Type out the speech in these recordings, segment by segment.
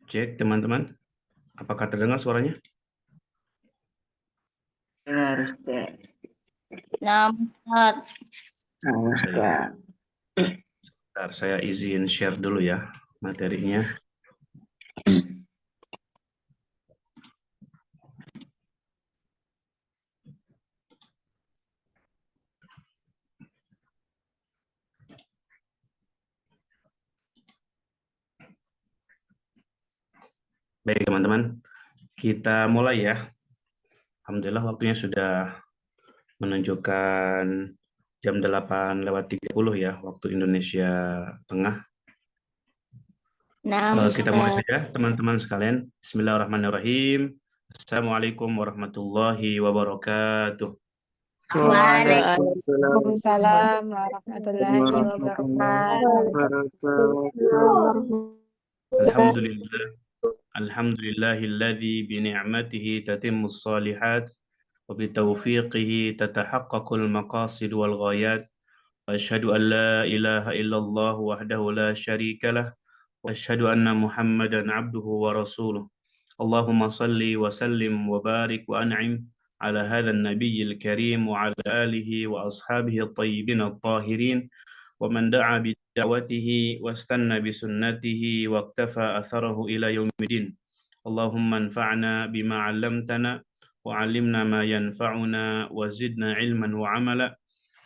Cek teman-teman, apakah terdengar suaranya? Harus tes. Nah, Ustaz. Harus Baik, tes. bentar, saya izin share dulu ya materinya. Baik teman-teman, kita mulai ya. Alhamdulillah waktunya sudah menunjukkan jam 8:30 ya, waktu Indonesia Tengah. Nah, Kita mulai Ustaz. saja teman-teman sekalian. Bismillahirrahmanirrahim. Assalamualaikum warahmatullahi wabarakatuh. Waalaikumsalam Waalaikumsalam warahmatullahi warahmatullahi wabarakatuh. wabarakatuh. Alhamdulillah. Alhamdulillahilladzi bi ni'matihi tatimmus shalihat wa bi taufiqihi tatahaqqaqul maqasid wal ghayat. Wa asyhadu an la ilaha illallah wahdahu la syarika lah wa asyhadu anna Muhammadan abduhu wa rasuluh. Allahumma salli wa sallim wa barik wa an'im ala hadzal nabiyyil karim wa ala alihi wa ashabihi at-tayyibin at-tahirin wa man da'a bi da'watihi wastanna bi sunnatihi wa iktafa atharahu ila yaumiddin. Allahumma anfa'na bima 'allamtana wa 'allimna ma yanfa'una wa zidna ilman wa 'amala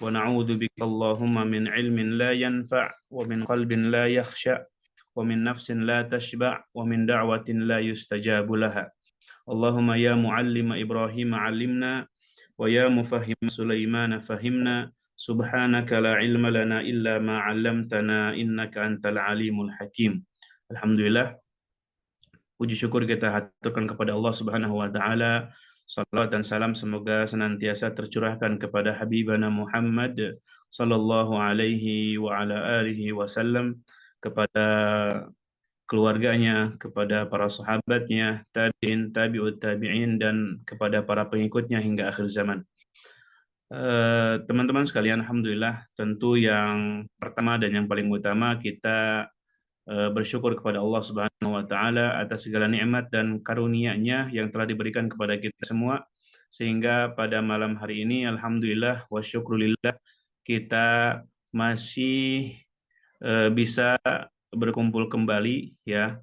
wa na'udzu bika Allahumma min ilmin la yanfa' wa min qalbin la yakhsha wa min nafsin la tashba' wa min da'watin la yustajabu laha. Allahumma ya muallima Ibrahim 'allimna wa ya mufahhim Sulaiman fahimna. Subhanaka la ilma lana illa ma 'allamtana innaka antal alimul hakim. Alhamdulillah, puji syukur kita haturkan kepada Allah Subhanahu wa taala. Salawat dan salam semoga senantiasa tercurahkan kepada Habibana Muhammad sallallahu alaihi wa ala alihi wasallam, kepada keluarganya, kepada para sahabatnya, tabi'in, tabi'ut tabi'in, dan kepada para pengikutnya hingga akhir zaman. Teman-teman sekalian, alhamdulillah, tentu yang pertama dan yang paling utama kita bersyukur kepada Allah Subhanahu wa taala atas segala nikmat dan karunia-Nya yang telah diberikan kepada kita semua, sehingga pada malam hari ini alhamdulillah wa syukrulillah kita masih bisa berkumpul kembali ya,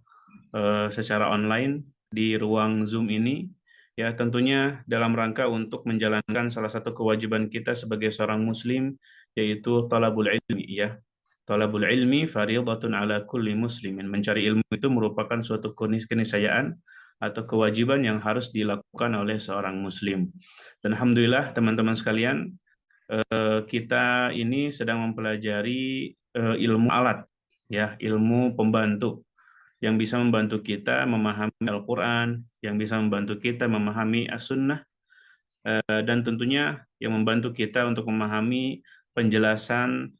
secara online di ruang Zoom ini, ya tentunya dalam rangka untuk menjalankan salah satu kewajiban kita sebagai seorang muslim, yaitu talabul ilmi ya. Talabul ilmi fardhatun ala kulli muslimin. Mencari ilmu itu merupakan suatu keniscayaan atau kewajiban yang harus dilakukan oleh seorang muslim. Dan alhamdulillah teman-teman sekalian, kita ini sedang mempelajari ilmu alat ya, ilmu pembantu yang bisa membantu kita memahami Al-Quran, yang bisa membantu kita memahami As-Sunnah, dan tentunya yang membantu kita untuk memahami penjelasan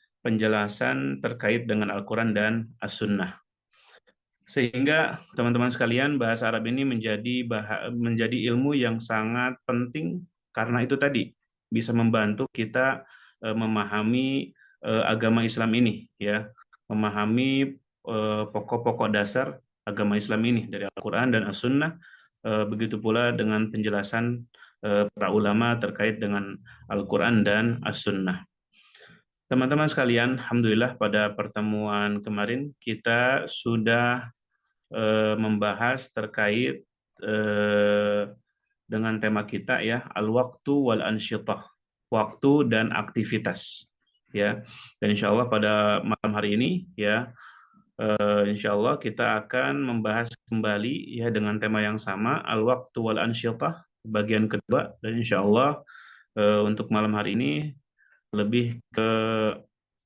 terkait dengan Al-Quran dan As-Sunnah. Sehingga teman-teman sekalian, bahasa Arab ini menjadi ilmu yang sangat penting karena itu tadi bisa membantu kita memahami agama Islam ini ya, memahami pokok-pokok dasar agama Islam ini dari Al-Quran dan As-Sunnah, begitu pula dengan penjelasan para ulama terkait dengan Al-Quran dan As-Sunnah. Teman-teman sekalian, alhamdulillah pada pertemuan kemarin kita sudah membahas terkait dengan tema kita ya, al-waqtu wal ansyitah, waktu dan aktivitas ya. Dan insya Allah pada malam hari ini ya, insya Allah kita akan membahas kembali ya dengan tema yang sama, al-waqtu wal ansyitah, bagian kedua. Dan insya Allah untuk malam hari ini lebih ke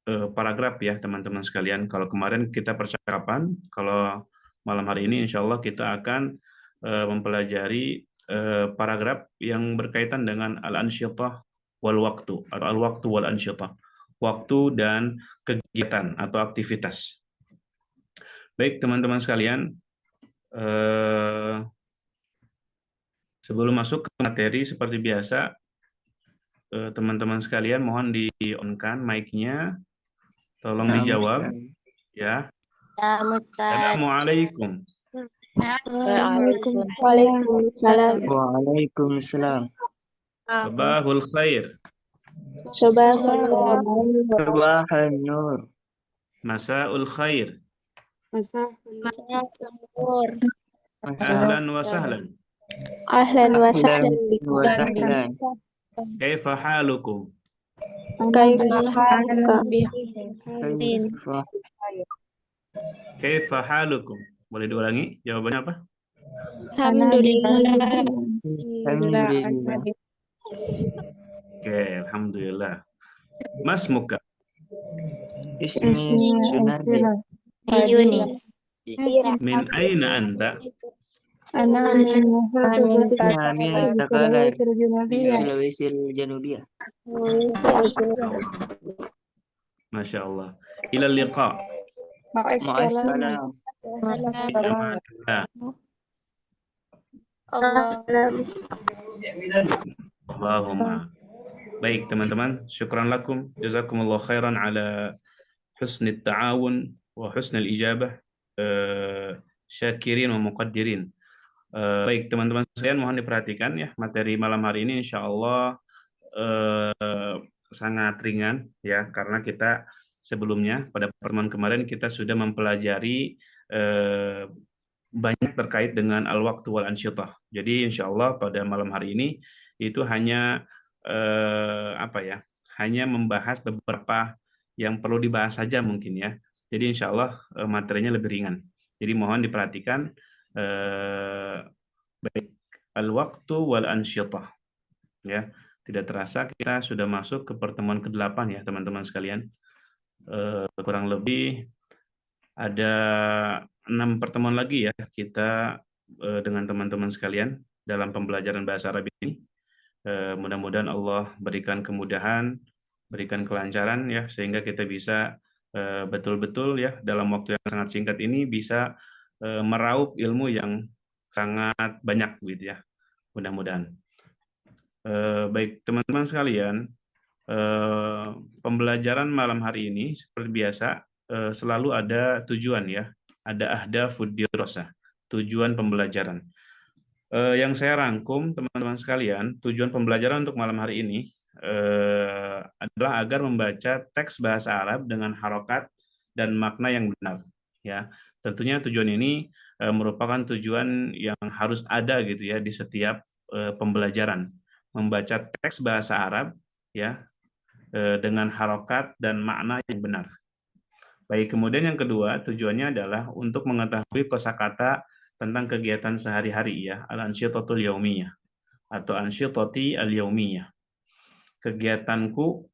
paragraf ya teman-teman sekalian. Kalau kemarin kita percakapan, kalau malam hari ini insya Allah kita akan mempelajari paragraf yang berkaitan dengan al-ansyitah wal waktu atau al-waktu wal ansyitah, waktu dan kegiatan atau aktivitas. Baik teman-teman sekalian, sebelum masuk ke materi seperti biasa, teman-teman sekalian mohon di-on-kan mic-nya, tolong dijawab ya. Ya, Ustaz. Assalamualaikum. Waalaikumsalam. Waalaikumsalam. Sabahul khair. Sabahul Sabahan nur. Masaul khair. Nur. Ahlan wa sahlan. Ahlan wa sahlan Ahlan bikum. wa sahlan. Kaifa halukum? Kaifa haluka? Kaifa Kaifa halukum? Boleh diulangi? Jawabannya apa? Alhamdulillah. Alhamdulillah. Oke, alhamdulillah. Mas muka. Ismi Sunardi. Yuni. Min aina anta? Kami Takalar di Sulawesi Janubia. Masya Allah. Ila liqa. Ma'assalam. Nah, Allahumma. Baik teman-teman, syukran lakum, jazakumullah khairan ala husnit ta'awun wa husnil ijabah, syakirin wa muqaddirin. Baik teman-teman sekalian, mohon diperhatikan ya, materi malam hari ini insya Allah sangat ringan ya, karena kita sebelumnya pada pertemuan kemarin kita sudah mempelajari banyak terkait dengan al-waqtu wal ansyitah. Jadi insya Allah pada malam hari ini itu hanya hanya membahas beberapa yang perlu dibahas saja mungkin ya. Jadi insya Allah materinya lebih ringan. Jadi mohon diperhatikan baik al-waqtu wal ansyitah ya. Tidak terasa kita sudah masuk ke pertemuan ke-8 ya teman-teman sekalian. Kurang lebih ada 6 pertemuan lagi ya kita dengan teman-teman sekalian dalam pembelajaran bahasa Arab ini. Mudah-mudahan Allah berikan kemudahan, berikan kelancaran ya, sehingga kita bisa betul-betul ya dalam waktu yang sangat singkat ini bisa meraup ilmu yang sangat banyak gitu ya, mudah-mudahan. Baik teman-teman sekalian, pembelajaran malam hari ini seperti biasa selalu ada tujuan ya, ada ahdafud dirasah, tujuan pembelajaran. Yang saya rangkum teman-teman sekalian, tujuan pembelajaran untuk malam hari ini adalah agar membaca teks bahasa Arab dengan harokat dan makna yang benar ya. Tentunya tujuan ini merupakan tujuan yang harus ada gitu ya di setiap pembelajaran, membaca teks bahasa Arab ya dengan harokat dan makna yang benar. Baik, kemudian yang kedua tujuannya adalah untuk mengetahui kosakata tentang kegiatan sehari-hari ya, al-ansyitatul yaumiyah atau ansyitati al-yaumiyah. Kegiatanku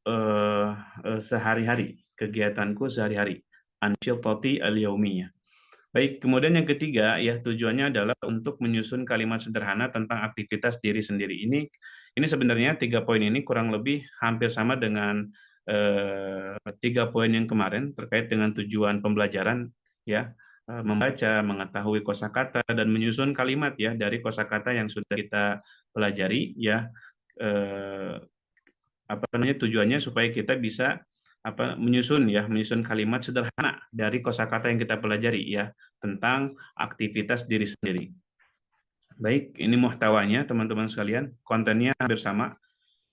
sehari-hari, kegiatanku sehari-hari, ansyitati al-yaumiyah. Baik, kemudian yang ketiga ya tujuannya adalah untuk menyusun kalimat sederhana tentang aktivitas diri sendiri. Ini sebenarnya 3 poin ini kurang lebih hampir sama dengan 3 poin yang kemarin terkait dengan tujuan pembelajaran ya. Membaca, mengetahui kosakata dan menyusun kalimat ya dari kosakata yang sudah kita pelajari ya. Tujuannya supaya kita bisa menyusun kalimat sederhana dari kosakata yang kita pelajari ya tentang aktivitas diri sendiri. Baik, ini muhtawanya teman-teman sekalian, kontennya hampir sama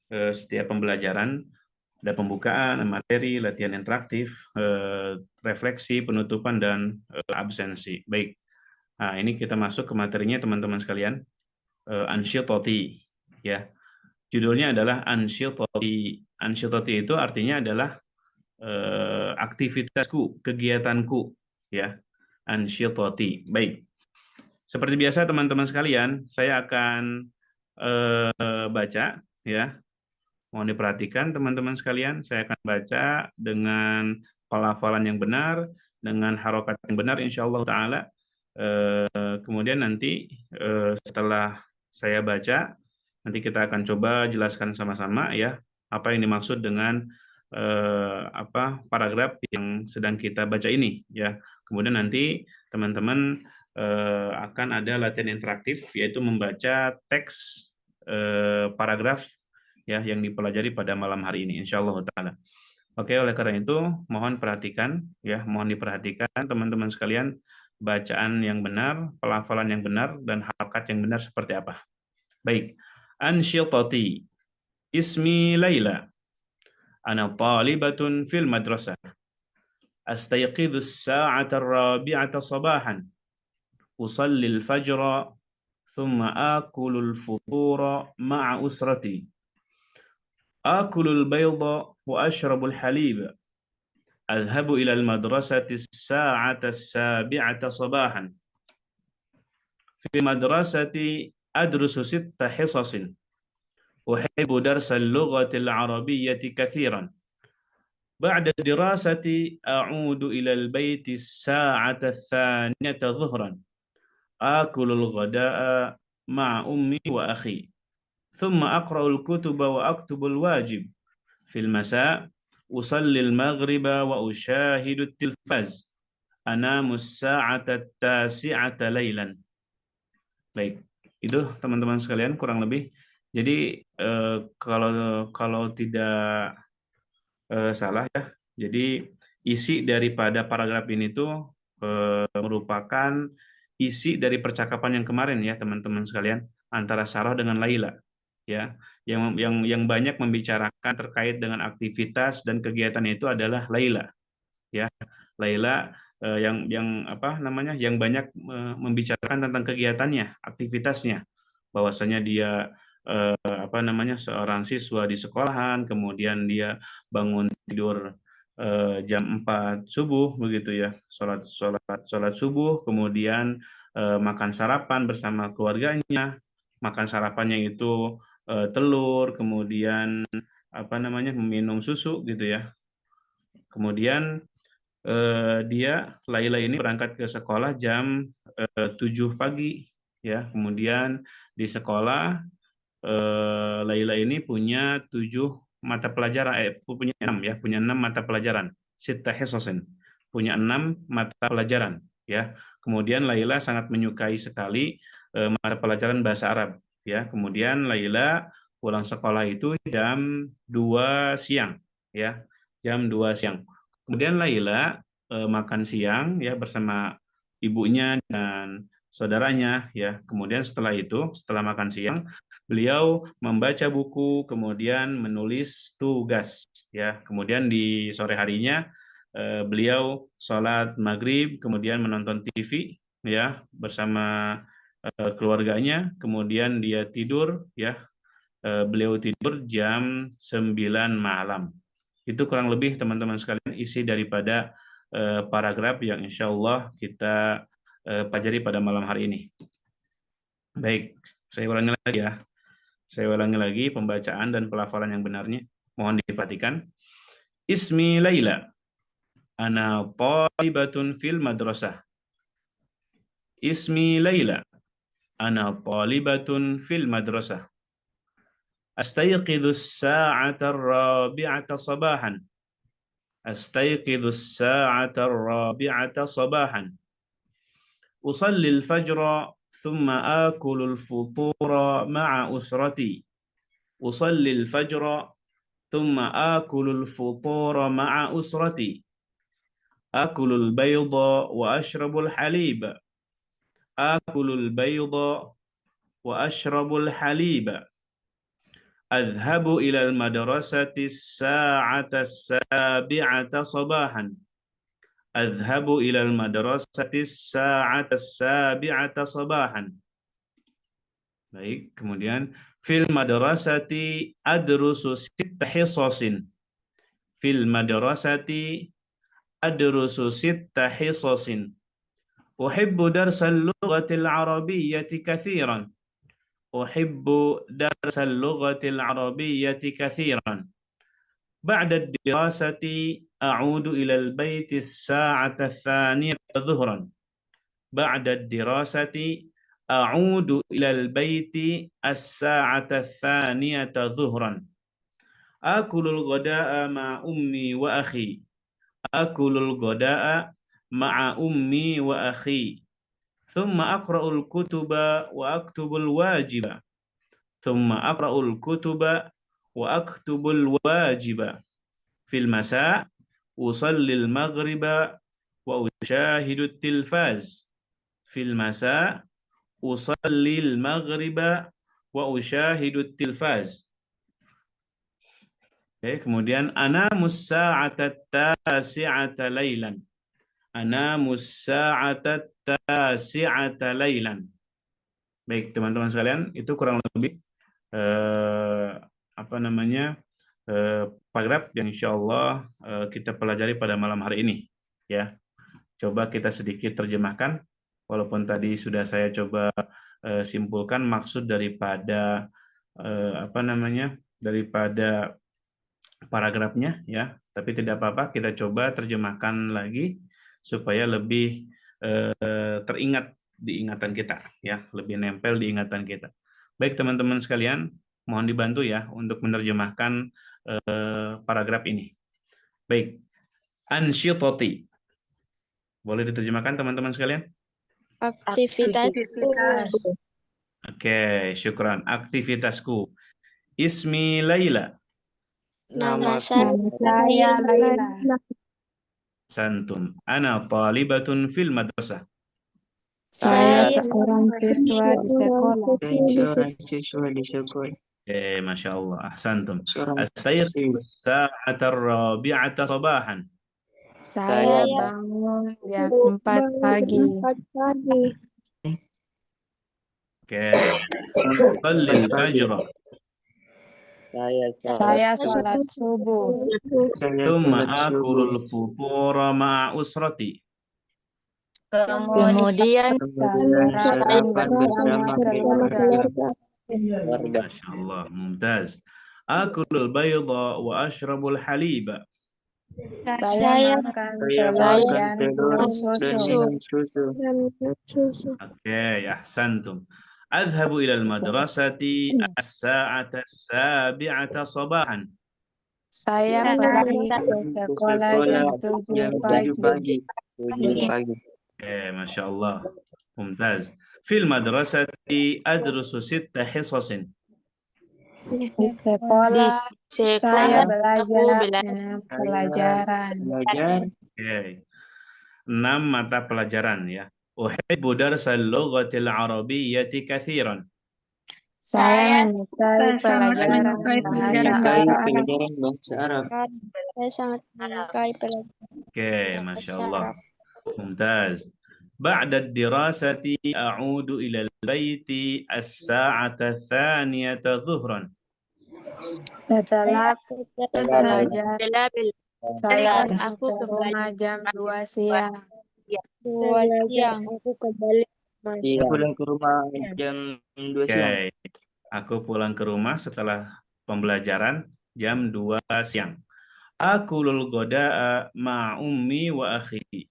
setiap pembelajaran. Ada pembukaan, materi, latihan interaktif, refleksi, penutupan, dan absensi. Baik, nah ini kita masuk ke materinya teman-teman sekalian. Ansyitati, ya. Judulnya adalah ansyitati. Ansyitati itu artinya adalah aktivitasku, kegiatanku, ya. Ansyitati. Baik. Seperti biasa teman-teman sekalian, saya akan baca, ya. Mohon diperhatikan teman-teman sekalian, saya akan baca dengan pelafalan yang benar, dengan harokat yang benar insya Allah Ta'ala. Kemudian nanti setelah saya baca, nanti kita akan coba jelaskan sama-sama ya, apa yang dimaksud dengan paragraf yang sedang kita baca ini ya. Kemudian nanti teman-teman akan ada latihan interaktif, yaitu membaca teks paragraf ya yang dipelajari pada malam hari ini insyaallah taala. Oke, oleh karena itu mohon perhatikan ya, mohon diperhatikan teman-teman sekalian bacaan yang benar, pelafalan yang benar, dan harakat yang benar seperti apa. Baik. Ansyitati. Ismi Laila. Ana talibatun fil madrasah. Astayqidhu as-sa'ata ar-rabi'ata sabahan. Usalli al-fajra. Thumma akulu al-futura ma'a usrati. Akulu al-bayda wa ashrabu al-halib. أذهب إلى المدرسة الساعة السابعة صباحا. في المدرسة أدرس 6 حصص. أحب درس اللغة العربية كثيرا. بعد الدراسة أعود إلى البيت الساعة 2 ظهرا. آكل الغداء مع أمي وأخي. ثم أقرأ الكتب وأكتب الواجب. في المساء أصلي المغرب وأشاهد التلفاز. أنام الساعة 9 ليلا. Baik, itu teman-teman sekalian kurang lebih. Jadi kalau tidak salah ya, jadi isi daripada paragraf ini tuh merupakan isi dari percakapan yang kemarin ya teman-teman sekalian antara Sarah dengan Laila. Ya, yang banyak membicarakan terkait dengan aktivitas dan kegiatan itu adalah Laila. Ya, Laila yang apa namanya? Yang banyak membicarakan tentang kegiatannya, aktivitasnya. Bahwasanya dia apa namanya? Seorang siswa di sekolahan, kemudian dia bangun tidur jam 4 subuh begitu ya. Salat subuh, kemudian makan sarapan bersama keluarganya. Makan sarapannya itu telur, kemudian apa namanya meminum susu gitu ya. Kemudian Laila ini berangkat ke sekolah jam 7 pagi ya. Kemudian di sekolah Laila ini punya 7 mata pelajaran, punya 6 ya, punya 6 mata pelajaran. Sittah hisasin, punya 6 mata pelajaran ya. Kemudian Laila sangat menyukai sekali mata pelajaran bahasa Arab ya. Kemudian Laila pulang sekolah itu jam 2 siang ya. Jam 2 siang. Kemudian Laila makan siang ya bersama ibunya dan saudaranya ya. Kemudian setelah itu, setelah makan siang, beliau membaca buku, kemudian menulis tugas ya. Kemudian di sore harinya beliau sholat maghrib, kemudian menonton TV ya bersama keluarganya, kemudian dia tidur ya. Beliau tidur jam 9 malam. Itu kurang lebih teman-teman sekalian isi daripada paragraf yang insya Allah kita pelajari pada malam hari ini. Baik, saya ulangi lagi ya. Saya ulangi lagi pembacaan dan pelafalan yang benarnya. Mohon diperhatikan. Ismi Laila. Ana talibatun fil madrasah. Ismi Laila. Ana talibatun fil madrasah. أستيقظ الساعة 4 صباحا. أستيقظ الساعة 4 صباحا. أصلي الفجر ثم آكل الفطور مع أسرتي. أصلي الفجر ثم آكل الفطور مع أسرتي. آكل البيض وأشرب الحليب. آكل البيض وأشرب الحليب. أذهب إلى المدرسة الساعة 7 صباحا. أذهب إلى المدرسة الساعة 7 صباحا. Baik, kemudian fil madrasati adrusu 6 hisasin. Fil madrasati adrusu 6 hisasin. Uhibbu darsal lughatil arabiyyati katsiran. أحب درس اللغة العربية كثيرا. بعد الدراسة أعود إلى البيت الساعة 2 ظهرا. بعد الدراسة أعود إلى البيت الساعة 2 ظهرا. آكل الغداء مع أمي وأخي. آكل الغداء مع أمي وأخي. ثم أقرأ الكتب وأكتب الواجب. ثم أقرأ الكتب وأكتب الواجب. في المساء أصلي المغرب وأشاهد التلفاز. fil masa usallil maghriba wa usyahidu tilfaz. Oke, kemudian anamus sa'ata tasi'ata lailan. Anamus sa'ata tasi'ata lailan. Baik, teman-teman sekalian, itu kurang lebih paragraf yang insya Allah kita pelajari pada malam hari ini. Ya, coba kita sedikit terjemahkan. Walaupun tadi sudah saya coba simpulkan maksud daripada daripada paragrafnya, ya. Tapi tidak apa-apa, kita coba terjemahkan lagi supaya lebih teringat di ingatan kita, ya, lebih nempel di ingatan kita. Baik teman-teman sekalian, mohon dibantu ya untuk menerjemahkan paragraf ini. Baik, ansyitati. Boleh diterjemahkan teman-teman sekalian? Aktivitasku. Oke, syukran. Aktivitasku. Ismi Laila. Nama saya Laila. Santum. Ana talibatun fil madrasah. Saya seorang siswa di sekolah. Saya seorang siswa di sekolah. Masya Allah. Ahsantum. Seorang As-sayr sa'atar rabi'ata sabahan. Saya bangun jam 4 pagi. Oke. Usalli al-fajr. Saya sholat subuh. Thumma akulul futura ma'a usrati. Kemudian sarapan bersama keluarga. Masya Allah. Mumtaz. Akulul bayda wa ashrabul haliba. Saya makan telur dan minum susu. Oke, ahsantum. Adhabu ila al-madrasati as-sa'ata as-sabi'ata sabahan. Saya pergi ke sekolah jam 7 pagi. Oke, Masya Allah. Mumtaz. Fil madrasati adrusu sitta hisasin. Di sekolah saya belajar 6 pelajaran. Oke. 6 mata pelajaran ya. Uhibbu darsal lughatil arabiyyati katsiran. Saya menyukai pelajaran bahasa Arab. Saya sangat menyukai pelajaran. Oke, Masya Allah. Mumtaz. بعد الدراسة أعود إلى البيت الساعة 2 ظهرا. Setelah belajar, saya aku ke rumah jam 2 siang. 2 siang aku kembali. Saya pulang ke rumah jam 2 siang. Oke. Aku pulang ke rumah setelah pembelajaran jam 2 siang. Akulul goda'a ma ummi wa akhi.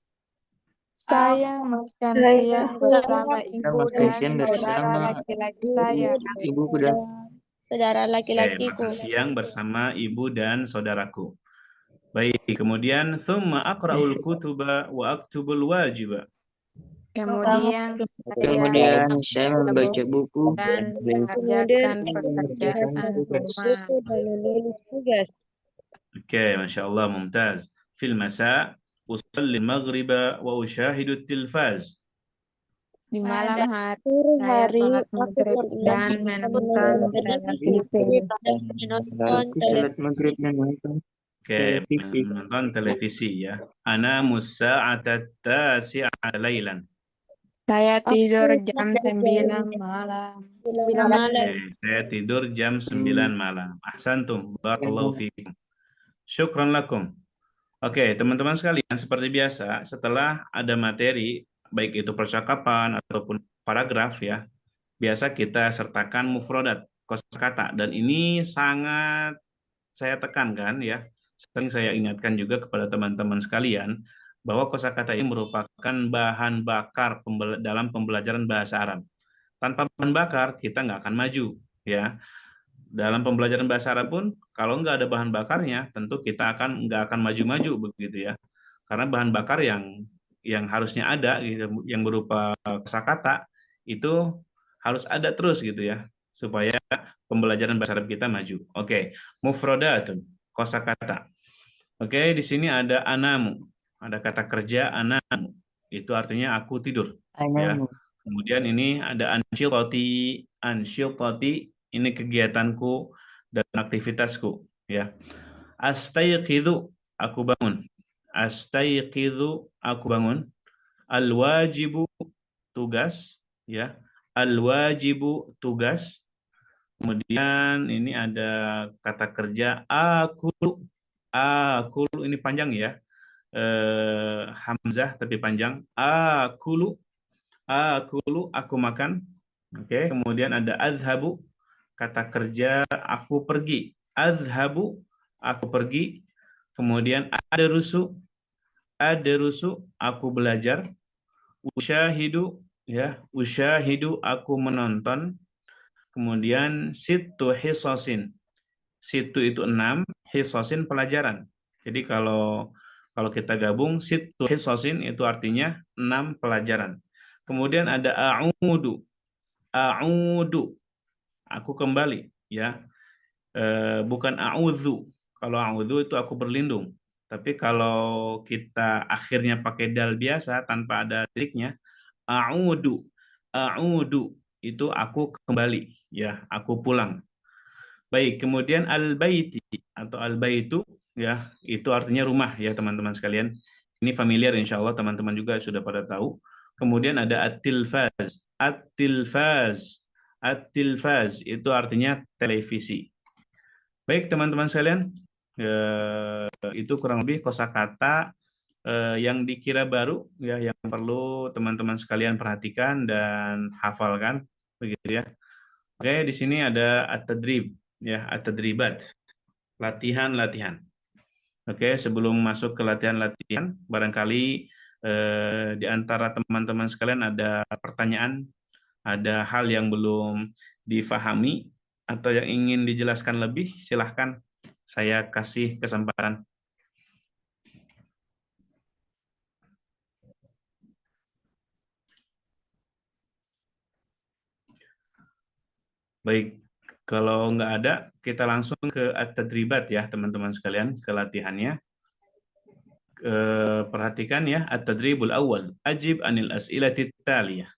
Saya makan siang bersama ibu dan saudara laki-laki saya. Ibuku dan Saudara Oke, laki-lakiku. makan siang bersama ibu dan saudaraku. Baik, kemudian thumma aqra'ul kutuba wa aktubul wajiba. Kemudian saya membaca buku dan mengerjakan pekerjaan rumah. Oke, Masya Allah, mumtaz. Fil masa usalli maghriba wa usyahidu tilfaz. Di malam hari, saya sholat maghrib dan menonton televisi. Aku sholat maghrib dan nonton Oke, televisi. menonton televisi ya. Ana musa'ata tasi'ata lailan. Saya tidur jam 9 malam. Oke, saya tidur jam 9 malam. Ahsantum, barakallahu fikum. Syukran lakum. Oke, teman-teman sekalian, seperti biasa, setelah ada materi, baik itu percakapan ataupun paragraf ya, biasa kita sertakan mufrodat, kosakata, dan ini sangat saya tekankan ya, sering saya ingatkan juga kepada teman-teman sekalian, bahwa kosakata ini merupakan bahan bakar dalam pembelajaran bahasa Arab. Tanpa bahan bakar, kita nggak akan maju ya. Dalam pembelajaran bahasa Arab pun, kalau nggak ada bahan bakarnya, tentu kita nggak akan maju-maju begitu ya. Karena bahan bakar yang harusnya ada, gitu, yang berupa kosakata itu harus ada terus gitu ya, supaya pembelajaran bahasa Arab kita maju. Oke, mufrodatun, kosakata. Oke, di sini ada anamu, ada kata kerja anamu. itu artinya aku tidur, ya. Anamu. Kemudian ini ada ansyitati, ansyitati ini kegiatanku dan aktivitasku, ya. Astayqidu, aku bangun. Astayqidu, aku bangun. Al-wajibu, tugas, ya. Al-wajibu, tugas. Kemudian ini ada kata kerja akulu. Akulu ini panjang ya. Hamzah tapi panjang. Akulu, akulu, aku makan. Oke, kemudian ada azhabu, kata kerja aku pergi. Azhabu, aku pergi. Kemudian ada rusu, aku belajar. Usyahidu, ya, usyahidu, aku menonton. Kemudian situ hisosin. Situ itu 6, hisosin pelajaran. Jadi kalau kita gabung situ hisosin itu artinya 6 pelajaran. Kemudian ada a'udu. A'udu, aku kembali, ya. Bukan a'udzu. Kalau a'udzu itu aku berlindung. Tapi kalau kita akhirnya pakai dal biasa tanpa ada titiknya, a'udu. A'udu itu aku kembali, ya, aku pulang. Baik, kemudian al-baiti atau al-baitu, ya, itu artinya rumah, ya teman-teman sekalian. Ini familiar insya Allah teman-teman juga sudah pada tahu. Kemudian ada at-tilfaz. At-tilfaz. At-tilfaz itu artinya televisi. Baik teman-teman sekalian, itu kurang lebih kosakata yang dikira baru, ya, yang perlu teman-teman sekalian perhatikan dan hafalkan, begitu ya. Oke, di sini ada at-tadrib, ya, at-tadribat, latihan-latihan. Oke, sebelum masuk ke latihan-latihan, barangkali di antara teman-teman sekalian ada pertanyaan, ada hal yang belum difahami atau yang ingin dijelaskan lebih, silahkan saya kasih kesempatan. Baik, kalau nggak ada, kita langsung ke at-tadribat ya teman-teman sekalian, ke latihannya. Perhatikan ya, at-tadribul awal, ajib anil as'ilati taliyah.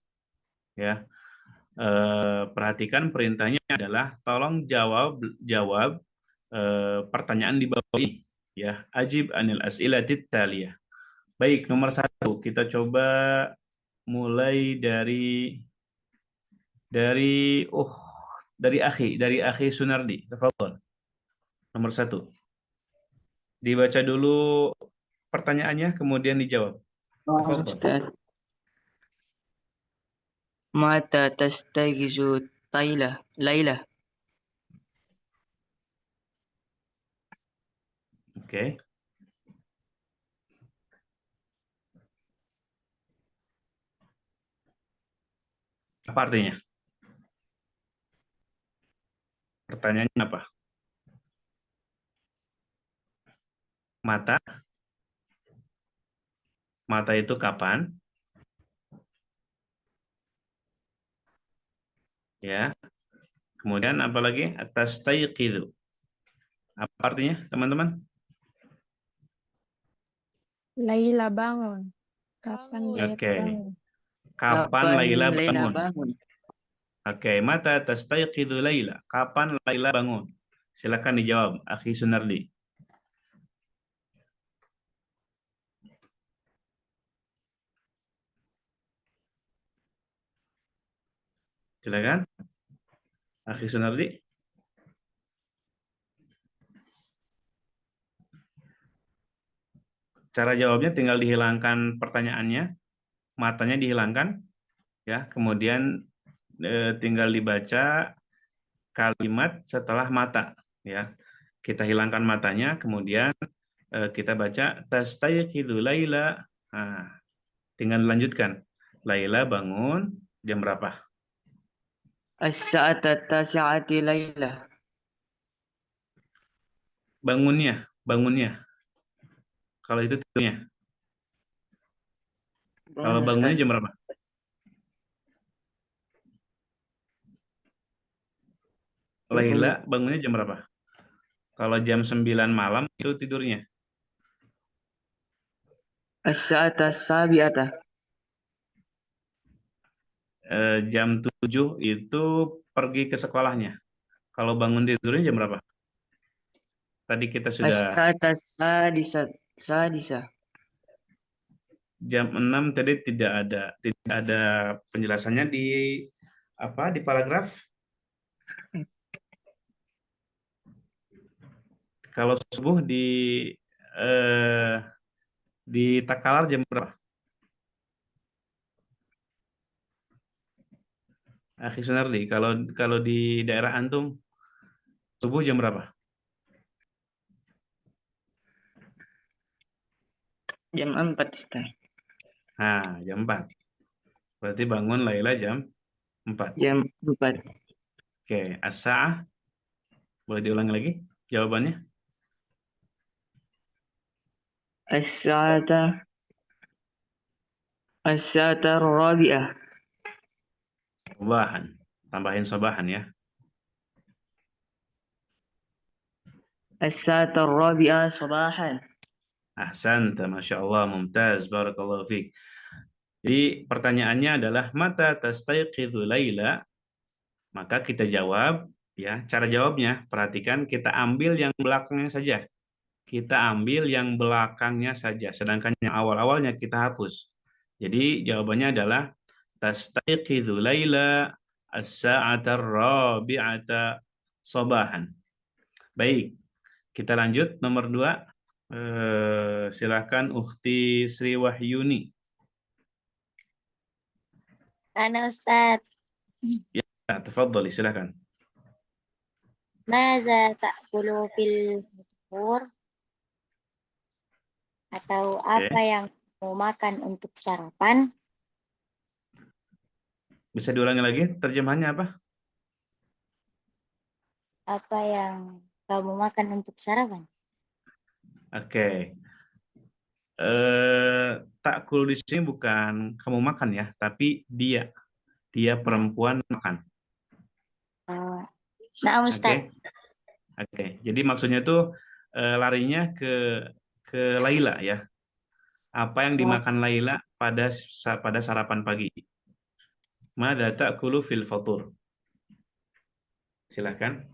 Ya. Perhatikan perintahnya adalah tolong jawab pertanyaan di bawah ini, ya. Ajib anil as'ilati taliyah. Baik, nomor 1 kita coba mulai dari akhi Sunardi. Tafadhol. Nomor 1. Dibaca dulu pertanyaannya kemudian dijawab. Tafadhol. Ustaz. Mata tastayqizu Laila. Oke. Apa artinya? Pertanyaannya apa? Mata itu kapan? Ya. Kemudian apa lagi? Tastayqizu. Apa artinya, teman-teman? Laila bangun. Kapan Bangun. Laila Oke. bangun? Kapan Laila Laila bangun? bangun? Oke, mata tastayqizu Laila. Kapan Laila bangun? Silakan dijawab, Akhi Sunardi. Silakan, Akhi Sunardi. Cara jawabnya tinggal dihilangkan pertanyaannya, matanya dihilangkan, ya. Kemudian tinggal dibaca kalimat setelah mata, ya. Kita hilangkan matanya, kemudian kita baca tastayqizu Laila. Nah, tinggal dilanjutkan. Laila bangun jam berapa? As-sa'ata tasi'ati Laila. Bangunnya. Kalau itu tidurnya. Kalau bangunnya Ustaz. jam berapa? Laila bangunnya jam berapa? Kalau jam 9 malam itu tidurnya. As-sa'ata sabi'ata. jam 7 itu pergi ke sekolahnya. Kalau bangun tidurnya jam berapa? Tadi kita sudah Sadisa. jam 6 tadi tidak ada penjelasannya di di paragraf. Kalau subuh di Takalar jam berapa? Akhi Sunardi, kalau di daerah antum subuh jam berapa? Jam 4 Ustaz. Nah, jam 4. Berarti bangun Laila jam 4. Jam 4. Oke, as-sa'ah. Boleh diulangi lagi jawabannya? As-sa'ata rabi'ah. Sobahan. Tambahin sobahan ya. As-sa'ata rabi'ah sabahan. Ahsanta, Masya Allah, mumtaz, barakallahu fiik. Jadi pertanyaannya adalah mata tastayqidhu Laila? Maka kita jawab ya, cara jawabnya perhatikan, kita ambil yang belakangnya saja. Kita ambil yang belakangnya saja, sedangkan yang awal-awalnya kita hapus. Jadi jawabannya adalah tastayqidhu Laila as-sa'ata rabi'ata sabahan. Baik, kita lanjut nomor 2. Silakan Ukhti Sri Wahyuni. Ana Ustaz. Ya, tafadhali, silakan. Maza ta'kulu fil sahur? Atau apa yang mau makan untuk sarapan? Bisa diulangi lagi terjemahannya apa? Apa yang kamu makan untuk sarapan? Oke. Ta'kul di sini bukan kamu makan ya, tapi dia perempuan makan. Nah, Oke. Ustaz. Oke. Jadi maksudnya tuh larinya ke Laila ya. Apa yang dimakan Laila pada sarapan pagi? Madza ta'kulu fil fatur? Silahkan.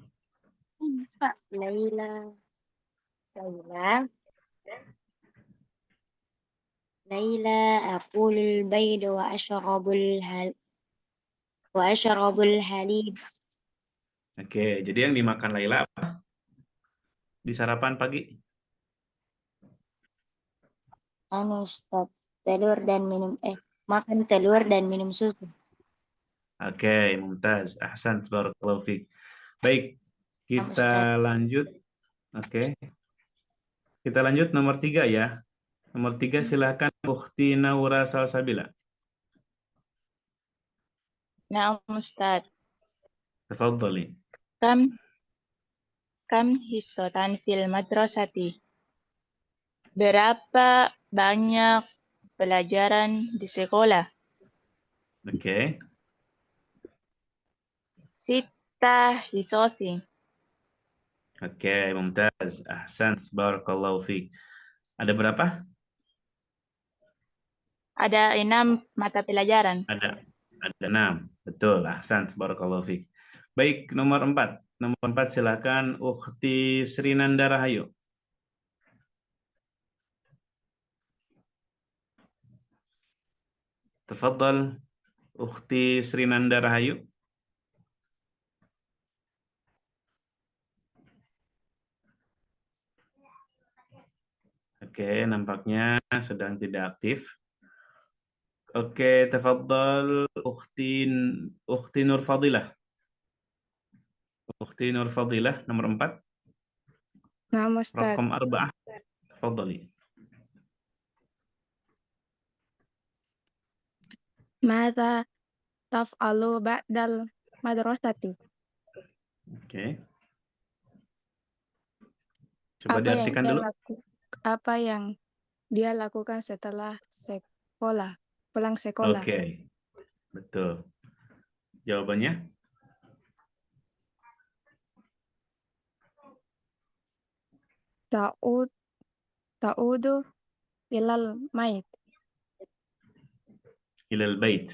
Laila aqulul bayd wa ashrabul halib. Oke, jadi yang dimakan Laila apa di sarapan pagi? Ustaz, telur dan makan telur dan minum susu. Oke, mumtaz. Ahsan, barakallahu fiik. Baik, kita lanjut. Oke. Kita lanjut nomor 3 ya. Nomor 3 silahkan Ukhti Naura Salsabila. Nah, Ustaz. Tafadhali. Kam hisotan fil madrasati? Berapa banyak pelajaran di sekolah? Oke. Sita hisosi. Oke, mumtaz. Ahsan, barakallahu fiik. Ada berapa? Ada 6 mata pelajaran. Ada 6. Betul, ahsan, barakallahu fiik. Baik, nomor 4. Nomor 4 silakan Ukhti Sri Nanda Rahayu. Tafadhal Ukhti Sri Nanda Rahayu. Oke, nampaknya sedang tidak aktif. Oke, tafadhal Ukhti Nur Fadilah. Ukhti Nur Fadilah nomor 4. Nah, Ustaz. Raqam 4. Tafadhali. Mada taf'alu ba'dal madrasati? Oke. Coba diartikan dulu. Apa yang dia lakukan setelah pulang sekolah? Oke. Betul. Jawabannya? Ta'udu ilal mait. Ilal bait.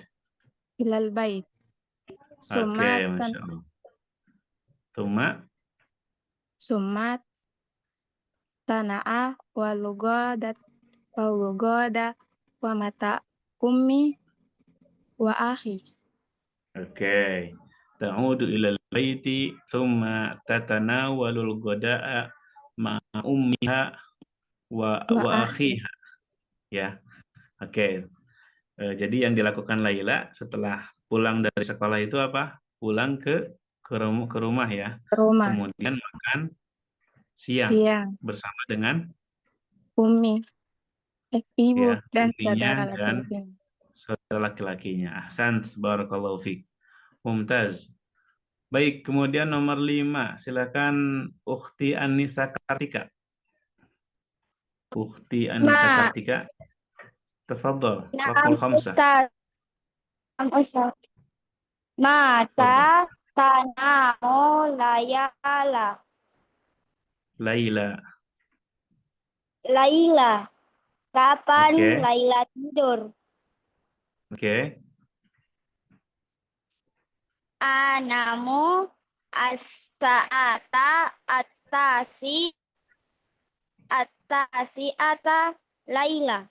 ilal bait. Oke, Masya Allah. Summa tana'a wa lugoda wa mata ummi wa akhi. Oke. Ta'udu ilal baiti thumma tatanawalul goda'a ma'a ummiha wa Akhi. akhiha. Ya. Oke. Jadi yang dilakukan Laila setelah pulang dari sekolah itu apa? Pulang ke rumah ya. Rumah. Kemudian makan siang Siang. bersama dengan Ummi. Ibu ya dan umminya saudara dan laki-lakinya. saudara laki-lakinya. Ahsan, barakallahu fiik. Mumtaz. Baik, kemudian nomor 5, silakan Ukhti Anissa Kartika. Ukhti Anissa Ma. Kartika. Tafadhal, Naam raqmul khamsah. Ustaz. Naam Ustaz. Tafadhal. Mata tanamu layala. Laila. Laila. Kapan Oke. Laila tidur? Oke. Anamu as-sa'ata at-tasi'ata Laila.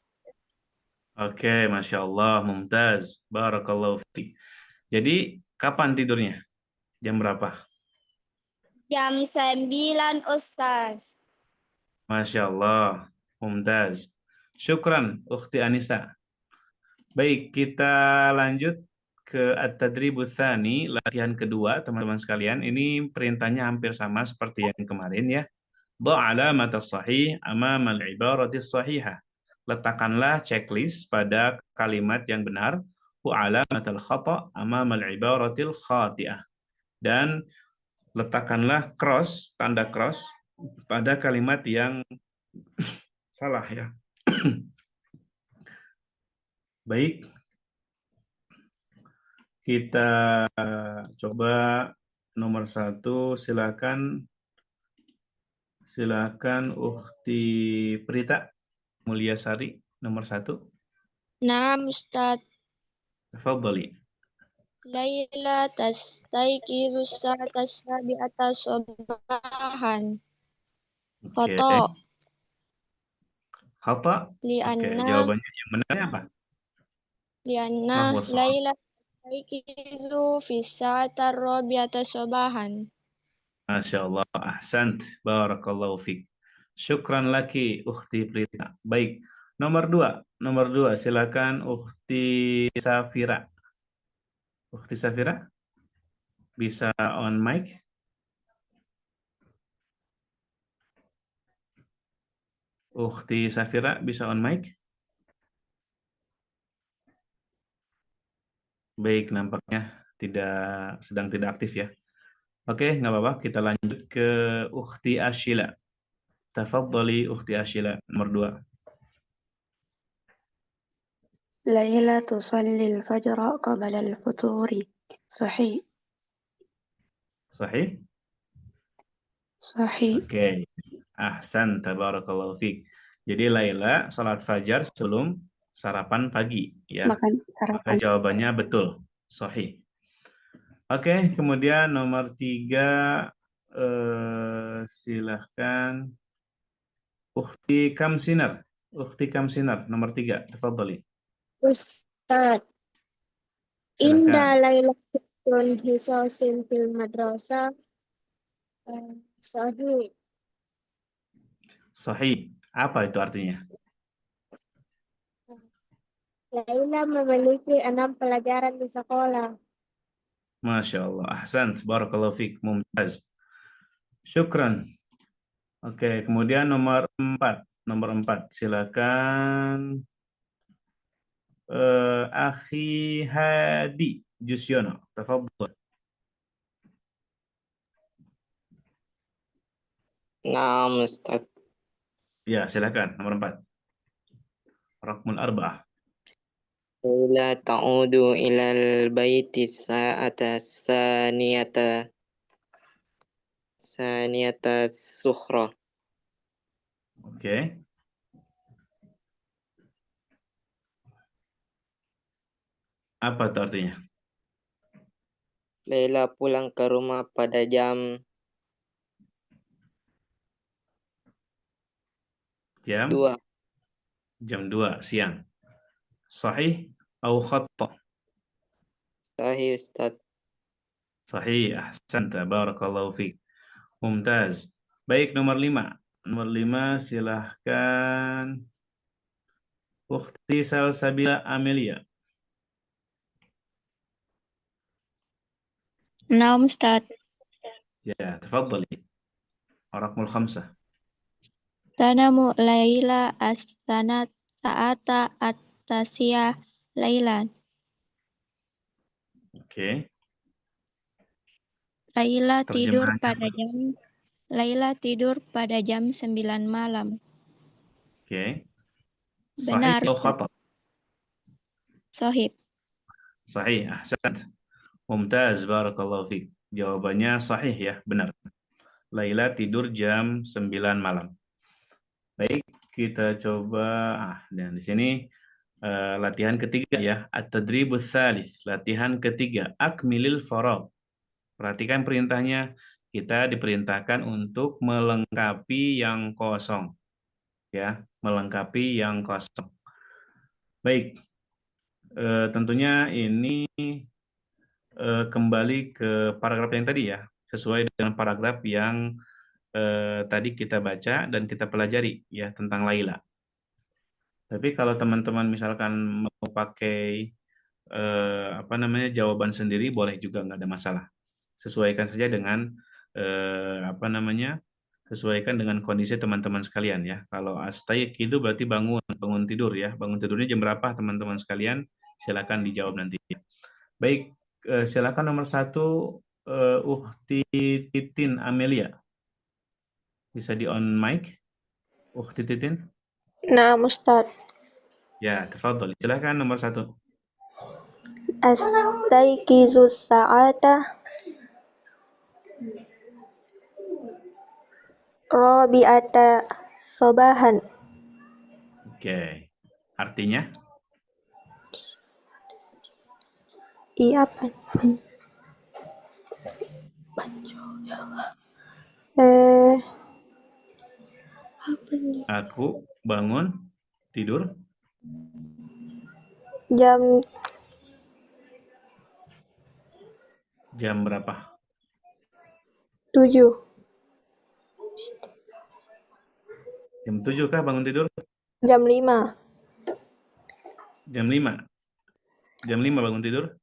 Oke, Masya Allah, mumtaz. Barakallahu fiik. Jadi, kapan tidurnya? Jam berapa? Jam 9 Ustaz. Masya Allah, mumtaz. Syukran, Ukhti Anissa. Baik, kita lanjut ke at-tadribut tsani, latihan kedua, teman-teman sekalian. Ini perintahnya hampir sama seperti yang kemarin ya. Dha' alamat as-sahih amama al-ibarati as-sahihah. Letakkanlah checklist pada kalimat yang benar, wa alamat al-khata' amama al-ibarati al-khati'ah. Dan letakkanlah cross, tanda cross pada kalimat yang salah ya. Baik, kita coba nomor 1, silakan Ukhti Prita Mulyasari nomor 1. Naam Ustaz. Tafadhali. Laila tastayqizu sa'ata sabi'ata sabahan. Oke. Foto. Khata. Oke, Lianna jawabannya yang benarnya apa? Mahwa shawab. Laila tastayqizu fi sa'ata rabi'ata sabahan. Masya Allah, ahsant, barakallahu fiik. Syukran laki, Ukhti Prita. Baik, nomor 2, silakan Ukhti Safira. Ukhti Safira, bisa on mic? Ukhti Safira, bisa on mic? Baik, nampaknya sedang tidak aktif ya. Oke, nggak apa-apa, kita lanjut ke Ukhti Ashila. Tafadhali Ukhti Ashila, nomor 2. Laila tusalli al-fajra qabla al-futuri. Sahih. Sahih? Sahih. Oke. Ahsan, tabarakallahu fiik. Jadi Laila salat fajar sebelum sarapan pagi ya. Makan Maka sarapan. jawabannya betul, sahih. Oke, kemudian nomor 3, silahkan Ukhti Kamsinar. Ukhti Kamsinar nomor 3, tafadhali. Ustaz. Silakan. Lailatul hisasin fil madrasah. Sahih. Sahih. Apa itu artinya? Laila memiliki 6 pelajaran di sekolah. Masya Allah. Ahsan. Barakallahu fiik. Mumtaz. Syukran. Oke, kemudian nomor 4. Silakan Akhi Hadi Jusyono. Tafadhol. Naam Ustaz. Ya, silakan nomor 4. Raqmul arba'ah. La ta'udu ilal baiti sa'ata saniyata sukhra. Oke. Apa itu artinya? Laila pulang ke rumah pada jam jam 2. 2 siang. Sahih atau khata? Sahih Ustaz. Sahih, ahsanta, barakallahu fiik. Mumtaz. Baik, nomor 5. Nomor 5 silahkan Ukhti Salsabila Amelia. نعم أستاذ. Ya, tafadhali. Rakmul khamsah. تنام ليلى الساعة التاسعة ليلا. Oke. Laila tidur Terjemahannya pada apa? jam Laila tidur pada jam 9 malam. Oke. Sahih Benar, atau Ustaz. khata? Sohib. Sahih, ahsant. Mumtaz, barakallahu fiik. Jawabannya sahih ya, benar. Laila tidur jam 9 malam. Baik, kita coba dan di sini latihan ketiga ya, at-tadribus tsalits, latihan ketiga, akmilil faragh. Perhatikan perintahnya, kita diperintahkan untuk melengkapi yang kosong. Ya, melengkapi yang kosong. Baik, tentunya ini kembali ke paragraf yang tadi ya, sesuai dengan paragraf yang tadi kita baca dan kita pelajari ya tentang Laila. Tapi kalau teman-teman misalkan mau pakai jawaban sendiri boleh juga, nggak ada masalah. Sesuaikan saja dengan sesuaikan dengan kondisi teman-teman sekalian ya. Kalau astayq itu berarti bangun tidur ya. Bangun tidurnya jam berapa teman-teman sekalian? Silakan dijawab nanti. Baik, silakan nomor 1 Ukhti Titin Amelia. Bisa di on mic, Ukhti Titin? نعم أستاذ. Ya, tafadhol. Silakan nomor 1. أستيقظ الساعة الرابعة صباحا. Oke. Artinya? Iya, apa? Apa nih? Aku bangun tidur Jam jam berapa? 7. Jam 7 kah bangun tidur? Jam 5. Jam 5. Jam 5 bangun tidur?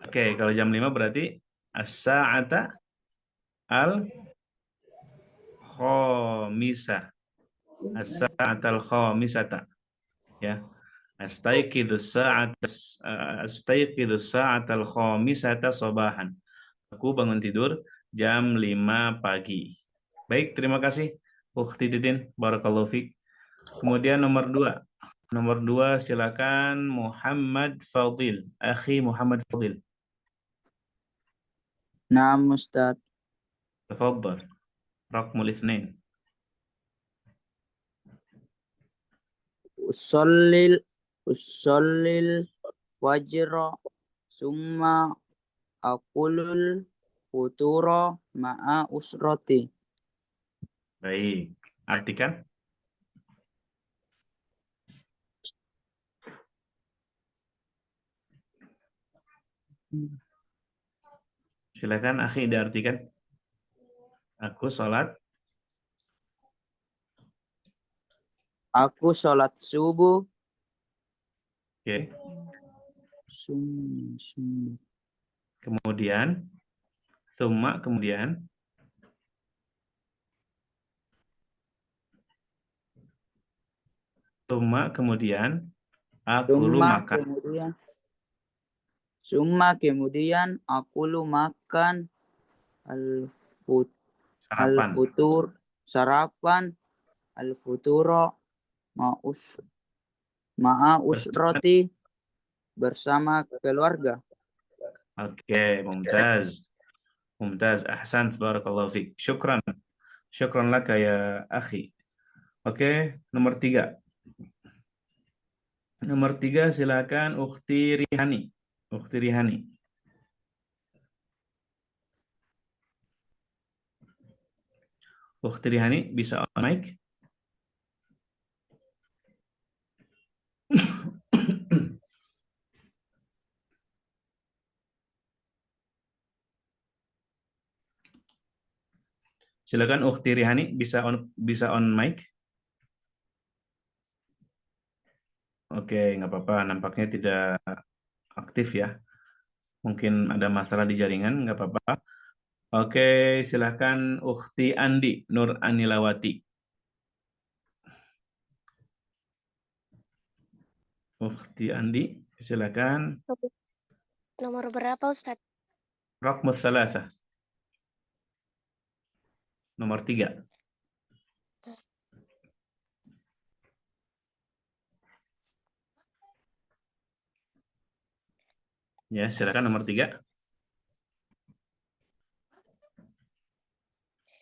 Oke, kalau jam 5 berarti as-sa'ata al-khamisah. As-sa'ata al-khamisata. Ya. Astayqidus sa'ata al-khamisata sabahan. Aku bangun tidur jam 5 pagi. Baik, terima kasih Ukhti Titin, barakallahu fiik. Kemudian nomor 2. Nomor 2 silakan Muhammad Fadil. Akhi Muhammad Fadil. نعم أستاذ. Tafadhal. Raqmul itsnain. Usallil fajra summa akulul futura ma'a usrati. Baik, artikan. Silakan akhi diartikan. Aku sholat subuh. Oke. Kemudian kemudian aku makan. Kemudian aku makan sarapan al-futuro ma'a usroti bersama keluarga. Oke, mumtaz. Mumtaz, ahsan, barakallahu fiik. Syukran. Syukran laka ya akhi. Oke, nomor 3. Nomor 3 silakan Ukhti Rihani. Ukhti Rihani. Ukhti Rihani bisa on mic? Silakan Ukhti Rihani bisa on mic? Oke, nggak apa-apa. Nampaknya tidak aktif ya. Mungkin ada masalah di jaringan, nggak apa-apa. Oke, silakan Ukhti Andi Nur Anilawati. Ukhti Andi, silakan. Nomor berapa Ustaz? Raqmus Thalatha. Nomor 3. Ya, silakan nomor 3.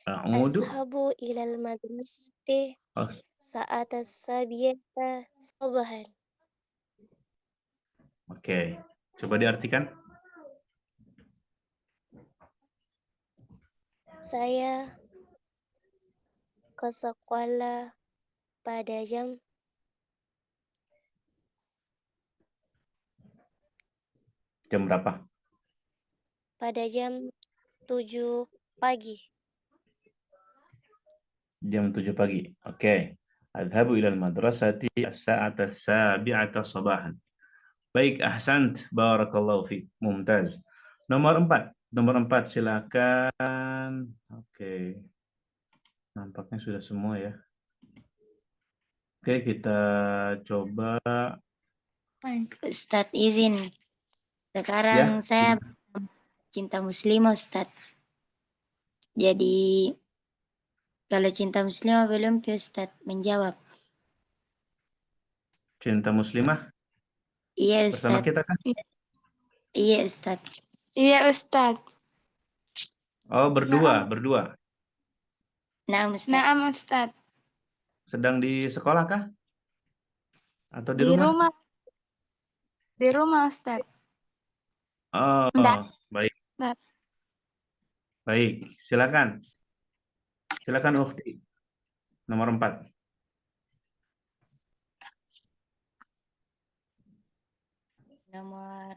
A'udu. Ashabu ilal madrasati Oh, sa'ata sabiyata sabahan. oke. Coba diartikan. Saya ke sekolah pada jam Jam berapa? 7 pagi. Jam 7 pagi. Oke. Adhabu ilal madrasati as-sa'ata as-sabi'ata sabahan. Baik, ahsant. Barakallahu fiik. Mumtaz. Nomor 4. Nomor 4 silakan. Oke. Nampaknya sudah semua ya. Oke, kita coba Ustadz izin. ya. Sekarang saya cinta muslimah Ustadz. Jadi kalau cinta muslimah belum Ustadz menjawab. Cinta muslimah Iya bersama Ustadz. kita kan? Iya Ustadz. Iya Ustaz. Oh, berdua. Nah Ustadz. Naam Ustaz. Sedang di sekolah kah? Atau di Di rumah? rumah. Di rumah Ustaz. Oh, Enggak. baik. Enggak. Baik, silakan. Silakan Ukhti. Nomor 4.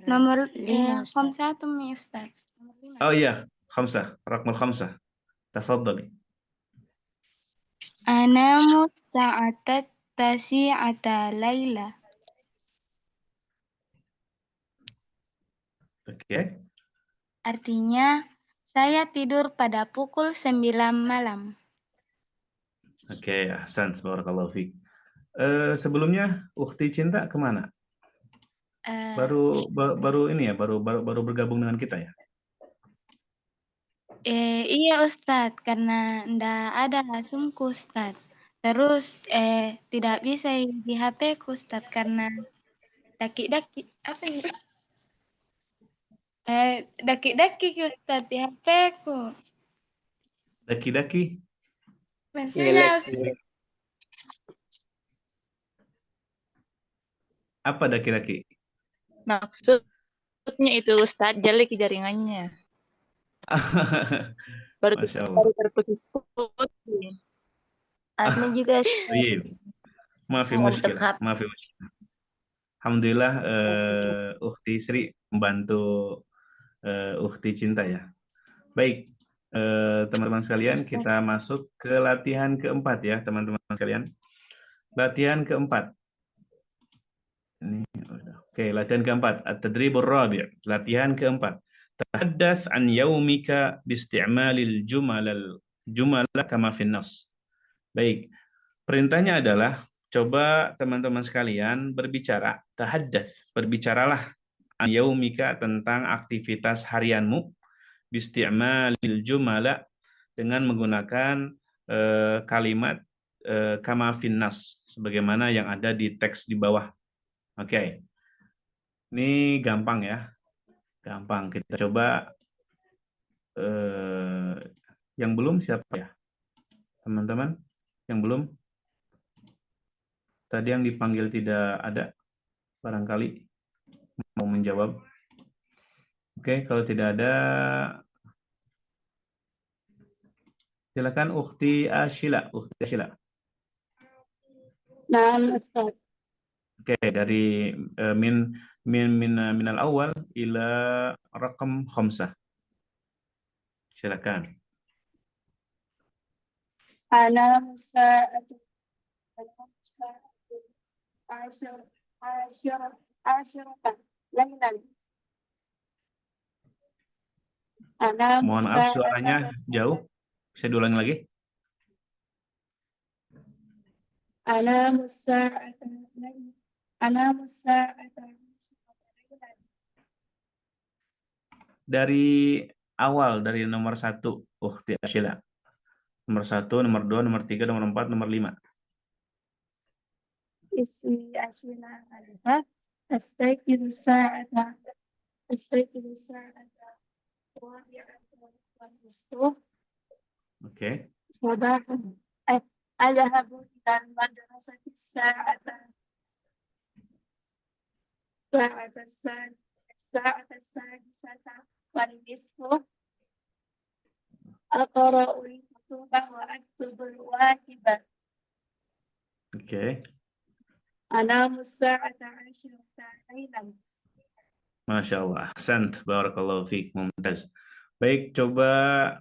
Nomor 5 Ustadz. Khamsatum ya Ustaz. Nomor 5. Oh iya, khamsah. Raqmul khamsah. Tafadhali. Anamu sa'atat tasi'ata laila. Oke. Artinya, saya tidur pada pukul 9 malam. Oke, ahsan. Barakallahu fiik. Sebelumnya Ukhti Cinta kemana? Baru ini ya, baru bergabung dengan kita ya. Iya Ustadz, karena ndak ada langsungku Ustadz. Terus tidak bisa di HP ku Ustadz karena daki-daki apa ya? Daki-daki Ustadz di HP ku. Daki-daki. Maksudnya Apa daki-daki? Maksudnya itu Ustadz, jelek jaringannya. Masya Allah. Baru terputus-putus. Anu juga Iya. Maaf ya, untuk muskil. Maaf ya, muskil. Alhamdulillah Ukhti Sri membantu Ukhti Cinta ya. Baik, teman-teman sekalian, kita masuk ke latihan keempat ya, teman-teman sekalian. Latihan keempat. Oke, latihan keempat. At-tadribur rabi'. Latihan keempat. Tahaddath an yaumika biisti'malil jumala kama fin nas. Baik. Perintahnya adalah coba teman-teman sekalian berbicara, tahaddath, berbicaralah an yaumika tentang aktivitas harianmu biisti'malil jumala dengan menggunakan kalimat kama fin nas sebagaimana yang ada di teks di bawah. Oke. Ini gampang ya. Gampang. Kita coba yang belum siapa ya? Teman-teman yang belum? Tadi yang dipanggil tidak ada. Barangkali mau menjawab. Oke, kalau tidak ada, silakan Ukhti Ashila. Ukhti Ashila. Naam Ustaz. Oke, dari minal awal ila rakam khamsah. Silakan. Ana musa'atu. Ana musa'atu. Asyur. Asyur. Asyuratan. Lailan. Ana Mohon maaf musa'atu. suaranya jauh. Bisa diulangi lagi? Ana musa'atu. Ana musa'atu. Dari awal, dari nomor 1, Ukhti Ashila. Nomor 1, nomor 2, nomor 3, nomor 4, nomor 5. Ismi Ashina Alha. Astaikidu sa'ata. Astaikidu sa'ata. Wabi'atu. Wabi'atu. Oke. صباحا أذهب إلى المدرسة الساعة السادسة والنصف أقرأ الكتب وأكتب الواجب Oke. أنام الساعة 10 ليلا. Masya Allah. Ahsant. Barakallahu fiik. Mumtaz. Baik, coba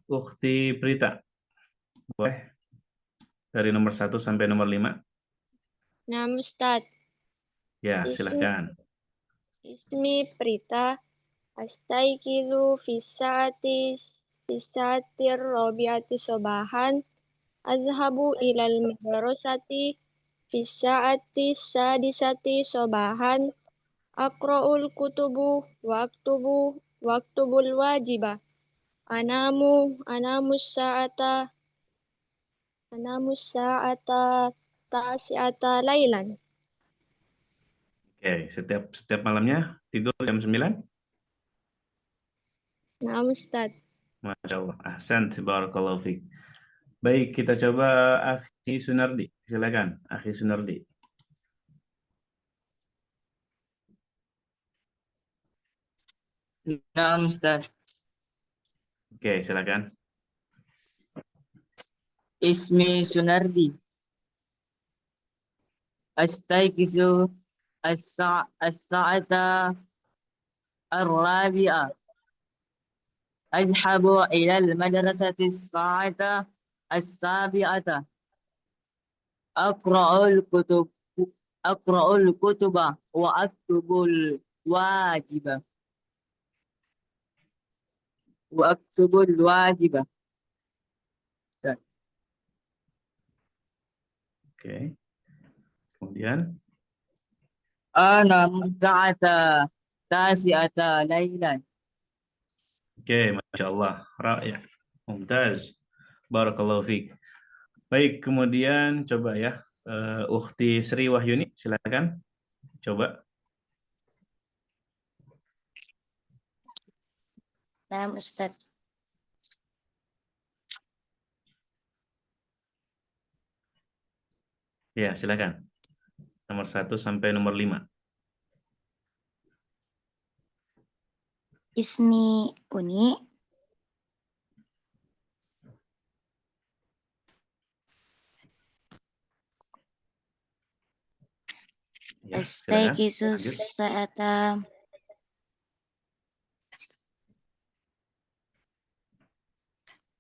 Ukhti Prita. Boleh? Dari nomor 1 sampai nomor 5. Nah, Ustadz. Ya, Ismi, silakan. ismi Prita. Astaikizu fisatir robiati sobahan. Azhabu ilal madrasati fisaati sadisati sobahan. Akra'ul kutubu waktubul wajibah. Anamu sa'ata tasi'ata lailan. Oke, setiap malamnya tidur jam 9? Nah, Ustadz. Masya Allah. Ahsant. Barakallahu fiik. Baik, kita coba Akhi Sunardi. Silakan, Akhi Sunardi. Naam Ustaz. Oke, silakan. Ismi Sunardi. Astaikizu as-sa'ata ar-rabi'a. Azhabu ila al-madrasati as-sa'ata as-sabi'ata. Aqra'ul kutub Aqra'ul kutuba wa aktubul wajiba. Wa aktubul wajiba. Oke. Kemudian, Ana musta'ata tasi'ata lailan. oke, Masya Allah. Ra'ya. Mumtaz. Barakallahu fiik. Baik, kemudian coba ya. Ukhti Sri Wahyuni, silakan. Coba. Naam Ustadz. Ya, silakan. Nomor 1 sampai nomor 5. Ismi Uni. Ya, silakan. Astaikizu Lanjut. sa'ata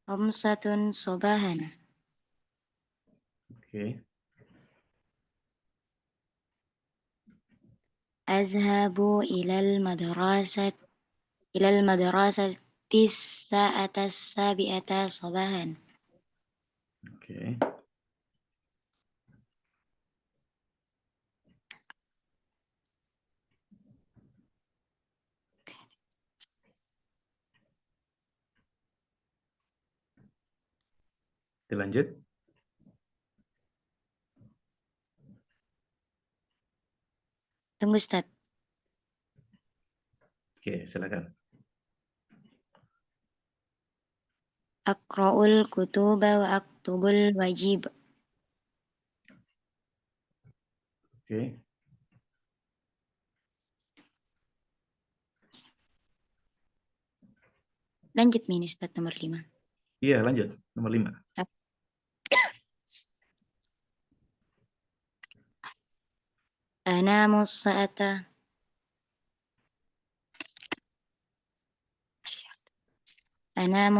khamsatun sobahan. Oke. Azhabu ilal madrasati sa'ata sabi'ata sobahan. Oke. Dilanjut. Tunggu Ustadz. Oke, silakan. Akra'ul kutuba wa aktubul wajib. Oke. Lanjut Min Ustaz nomor 5. Iya, lanjut. Nomor 5. Anamu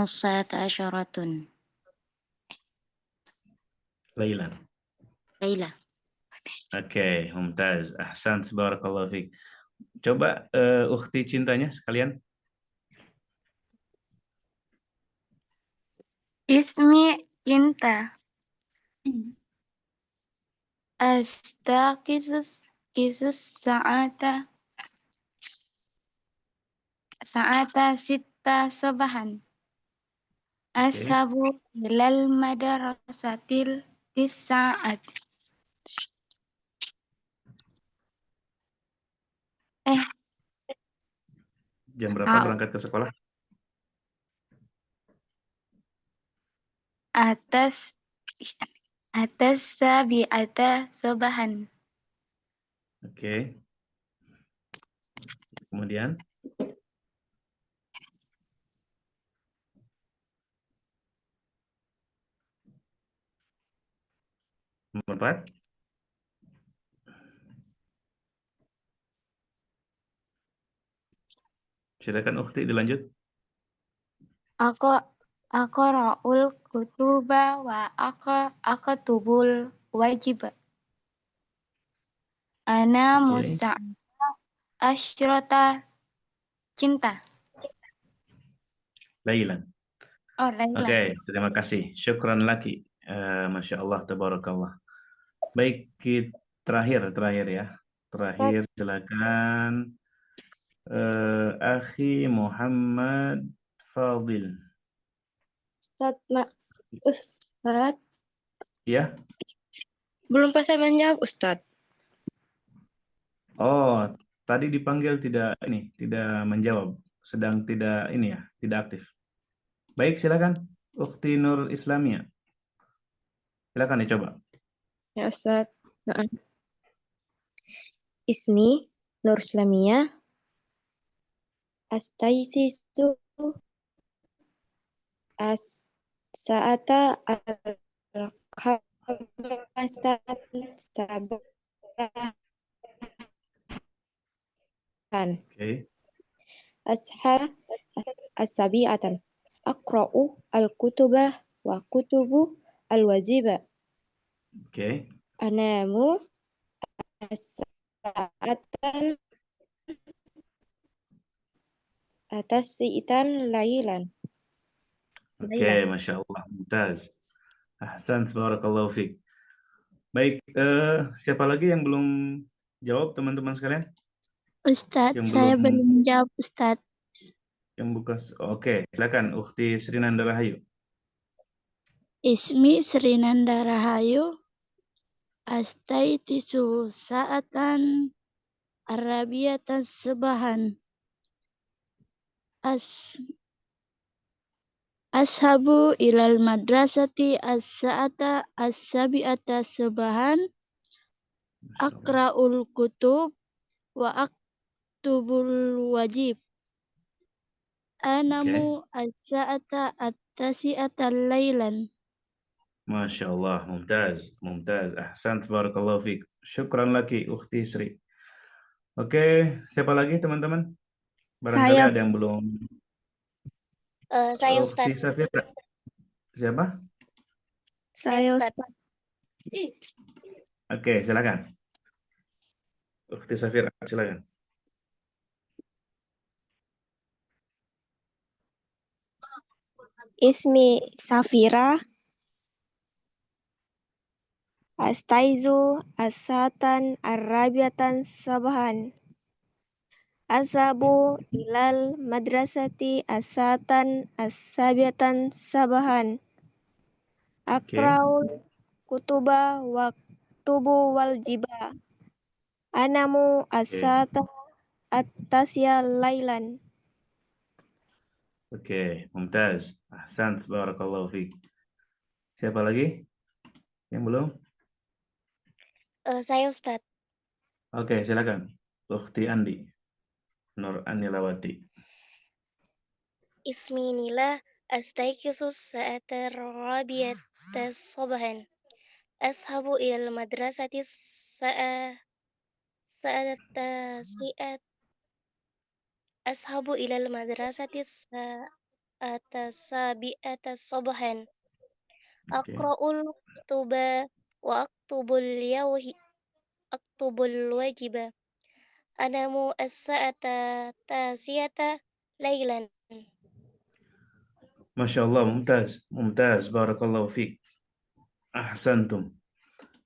sa'ata asyaratun. Lailan. Laila. Oke, mumtaz. Ahsan, barakallahu fiik. Coba ukhti cintanya sekalian. Ismi cinta. Kisus sa'ata sita sobahan. Ashabu ilal madrasatil tis'at. Jam berapa berangkat ke sekolah? Atas sabi'ata sobahan. Oke. Kemudian nomor 4. Silakan ukhti dilanjut. Aku ra'ul kutuba wa aku tubul wajib. Ana Oke. musta'ata asyrota cinta. Lailan. Oh, Laila. Oke, terima kasih. Syukran laki. Masya Allah, tabarakallah. Baik, terakhir ya. Terakhir silakan Akhi Muhammad Fadil. Ustadz, Ya. belum pas saya menjawab Ustadz. Oh, tadi dipanggil tidak menjawab. Sedang tidak tidak aktif. Baik, silakan. Ukhti Nur Islamia. Silakan dicoba. Ya Ustadz. Nah. Ismi Nur Islamia Astaisisu As-Sa'ata Al-Khamsat Sabahan Oke. Ashar As-Sabi'atan Aqra'u Al-Kutubah wa Kutubu Al-Wajiba Oke. Anamu As-Sa'atan Atas Si'tan Lailan. Oke, Masya Allah. Mumtaz. Ahsan, barakallahu fiik. Baik, siapa lagi yang belum jawab teman-teman sekalian? Ustadz, Yang saya belum belum jawab Ustadz. yang buka. Oke, silakan Ukhti Sri Nanda Rahayu. Ismi Sri Nanda Rahayu. Astaitisu sa'atan Arabiyatan sebahan. Ashabu ilal madrasati as-sa'ata as-sabi'ata sebahan. Akra'ul kutub wa aktubul wajib. Anamu as-sa'ata at-tasi'ata lailan. Masya Allah, mumtaz, mumtaz. Ahsan, barakallahu fiik. Syukran laki, Ukhti Sri. Oke, siapa lagi teman-teman? Barangkali Saya. ada yang belum. Saya Ukhti Ustadz. Safira. Siapa? Saya Ustadz. Oke, silakan. Ukhti Safira, silakan. Ismi Safira. Astaizu asatan arabiatan sabahan. Asabu ilal madrasati asatan asabiatan sabahan. Akraul kutuba waktubu wal jiba. Anamu asata atasya lailan. Oke, mumtaz. Ahsan, barakallahu fiik. Siapa lagi yang belum? Saya Ustadz. Oke, silakan. Ukhti Andi. Nur Anilawati. اسمي نيلة أستيقظ الساعة 4 صباحا أذهب إلى المدرسة الساعة 9 أذهب إلى المدرسة الساعة 7 صباحا Oke. أقرأ الكتب أكتب الواجب أنام الساعة 9 ليلا. Masya Allah, mumtaz, mumtaz, barakallahu fiik. Ahsantum.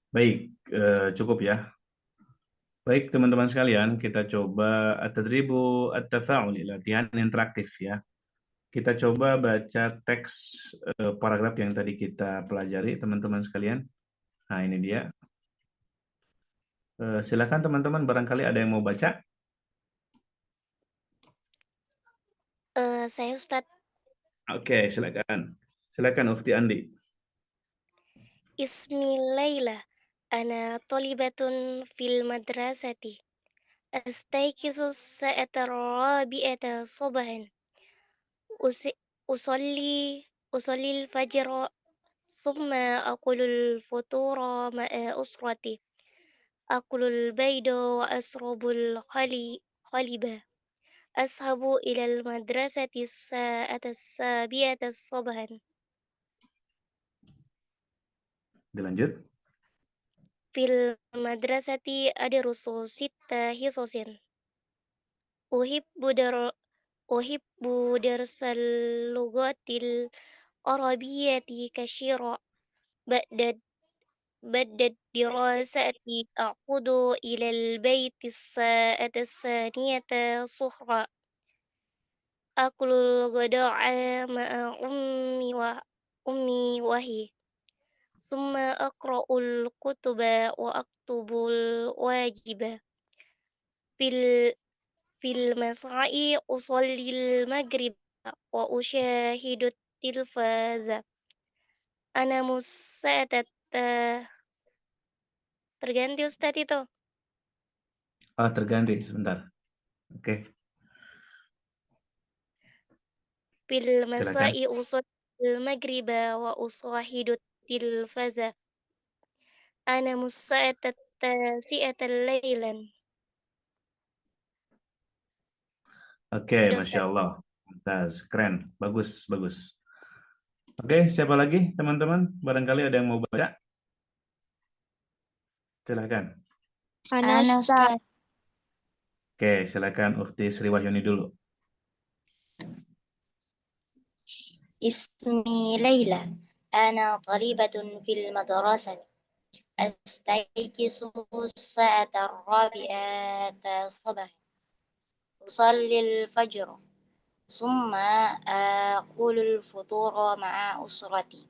Baik, cukup ya. Baik teman-teman sekalian, kita coba at-tadribu at-tafa'uli, latihan interaktif ya. Kita coba baca teks paragraf yang tadi kita pelajari teman-teman sekalian. Nah ini dia. Silakan teman-teman, barangkali ada yang mau baca. Saya Ustadz. Oke, silakan. Silakan Ukhti Andi. Ismi Laila. Ana talibatun fil madrasati. Astayqizu sa'ata rabi'ata sabahan. Usalli al-fajr summa aqulul futura ma'a usrati. Aqulul bayda wa asrabul khaliba. Ashabu ilal madrasati sa'ata sabi'ata sabahan. Dilanjut. Fil madrasati adrusu sitta hisasin. Uhibbu darsal lughatil arabiyyati kasyira. Ba'da dirasati aqudu ilal baiti sa'ata saniyata suhra. Akulul ghada'a ma'a ummi wahi. Summa aqra'ul kutuba wa aktubul wajiba. Fil masai usallil maghrib wa usyahidut tilfaza. Ana musa'atat terganti Ustaz itu. Terganti sebentar. Oke. Fil Silakan. masai usallil maghriba wa usyahidut tilfaza. Ana musa'atat si'atal lailan. Oke, Udah, Masya Ustaz. Allah. Mumtaz, keren. Bagus, bagus. Oke, siapa lagi teman-teman? Barangkali ada yang mau baca? Silakan. Ana Ana Ustaz. Ustaz. Oke, silakan Ukhti Sri Wahyuni dulu. Ismi Laila. Ana talibatun fil madrasah. Astayqizu sa'ata rabi'ata sabah. Usalli al-fajr. Summa aqulul futura ma'a usrati.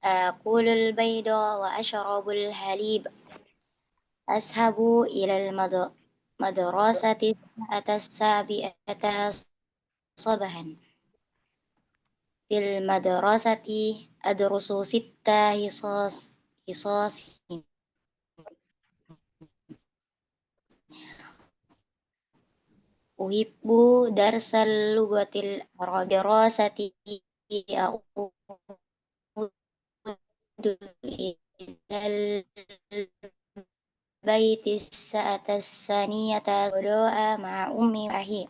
Aqulul bayda wa ashrabul halib. Ashabu ilal madrasati sa'ata sabi'ata sabahan. Fil madrasati adrusu sitta hisasin. Uhibbu darsal lugatil arabirasati a'udu ilal baiti sa'ata saniyata doa ma'a ummi wahi.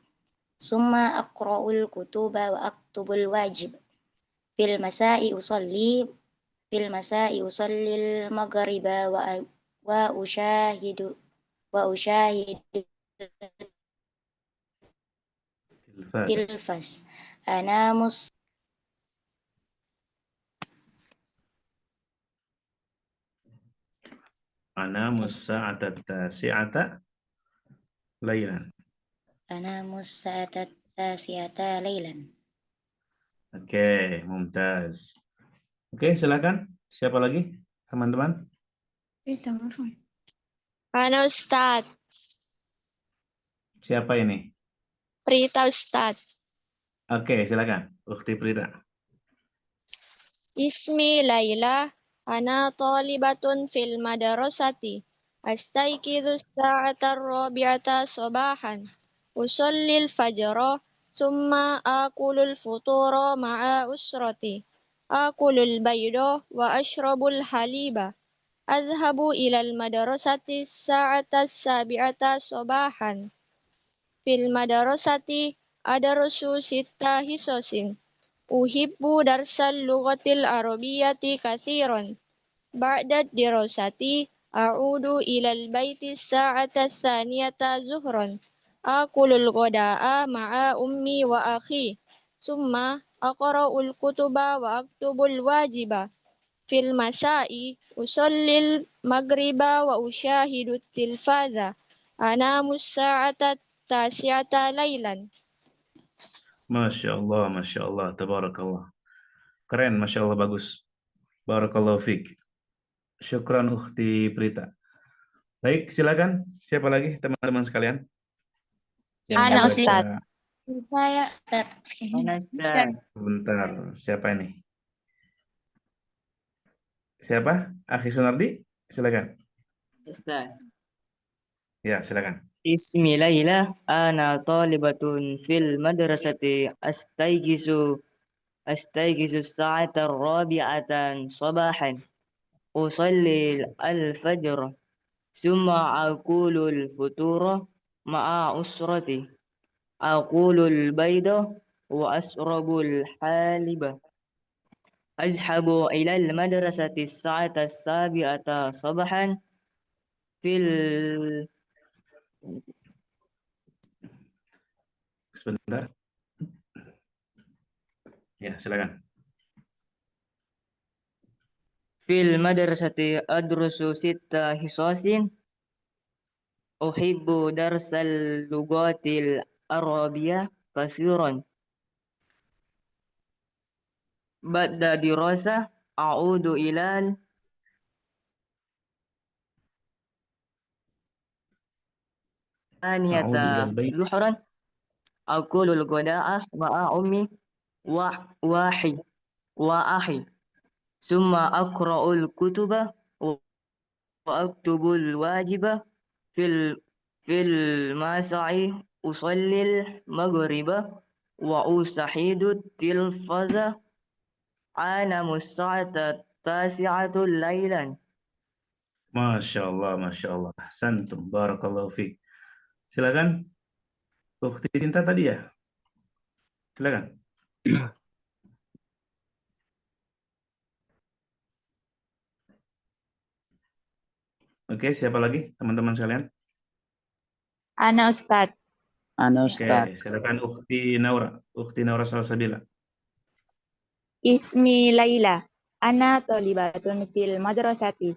Summa aqra'ul kutuba wa aktubul wajib. Fil masai usallil maghriba wa usyahidu tilfas. Anamus sa'ata tasi'ata lailan. Anamus sa'ata tasi'ata lailan. Oke, mumtaz. Oke, silakan. Siapa lagi, teman-teman? Ana Ustaz. Siapa ini? Prita Ustaz. Oke, silakan. Ukhti Prita. Ismi Laila. Ana talibatun fil madrasati. Astayqizu sa'ata rabi'ata sabahan. Usallil fajra ثم آكل الفطور مع أسرتي آكل البيض وأشرب الحليب أذهب إلى المدرسة الساعة 7 صباحا في المدرسة أدرس 6 حصص أحب درس اللغة العربية كثيرا بعد الدراسة أعود إلى البيت الساعة 2 ظهرا آكل الغداء مع أمي وأخي ثم أقرأ الكتب وأكتب الواجب في المساء أصلي المغرب وأشاهد التلفاز أنام الساعة 9 ليلا. Masya Allah, tabarakallah. Keren, Masya Allah, bagus. Barakallahu fiik. Syukran Ukhti Prita. Baik, silakan. Siapa lagi teman-teman sekalian? Yang Ana mau Ustaz. baca? Saya Ana Ustaz. Sebentar, siapa ini? Siapa? Akhi Sunardi? Silakan. Ustaz. Ya, silakan. Ismi Laila, ana talibatun fil madrasati astaygizu sa'ata rabi'atan sabahan. Usalli al-fajr. Summa aqulu al-futura ma'a usrati. Aqulu al-bayda wa asrabu al-haliba. أذهب إلى المدرسة الساعة 7 صباحا في Sebentar. Ya, silakan. في المدرسة أدرس 6 حصص أحب درس اللغات العربية كثيرا بعد دراسة أعود إلى الثانية أعود إلى البيت. ظهرا أكل الغداء مع أمي وأخي ثم أقرأ الكتب وأكتب الواجب في المساء أصلي المغرب وأشاهد التلفاز أنام الساعة 9 ليلا. Masya Allah. Ahsantum. Barakallahu fiik. Silakan. Ukhti Cinta tadi ya? Silakan. Oke, siapa lagi teman-teman sekalian? Ana Ustaz. Ana Oke, silakan Ukhti Naura. Ukhti Naura Salsabila. Ismi Laila. Ana talibatun fil madrasati.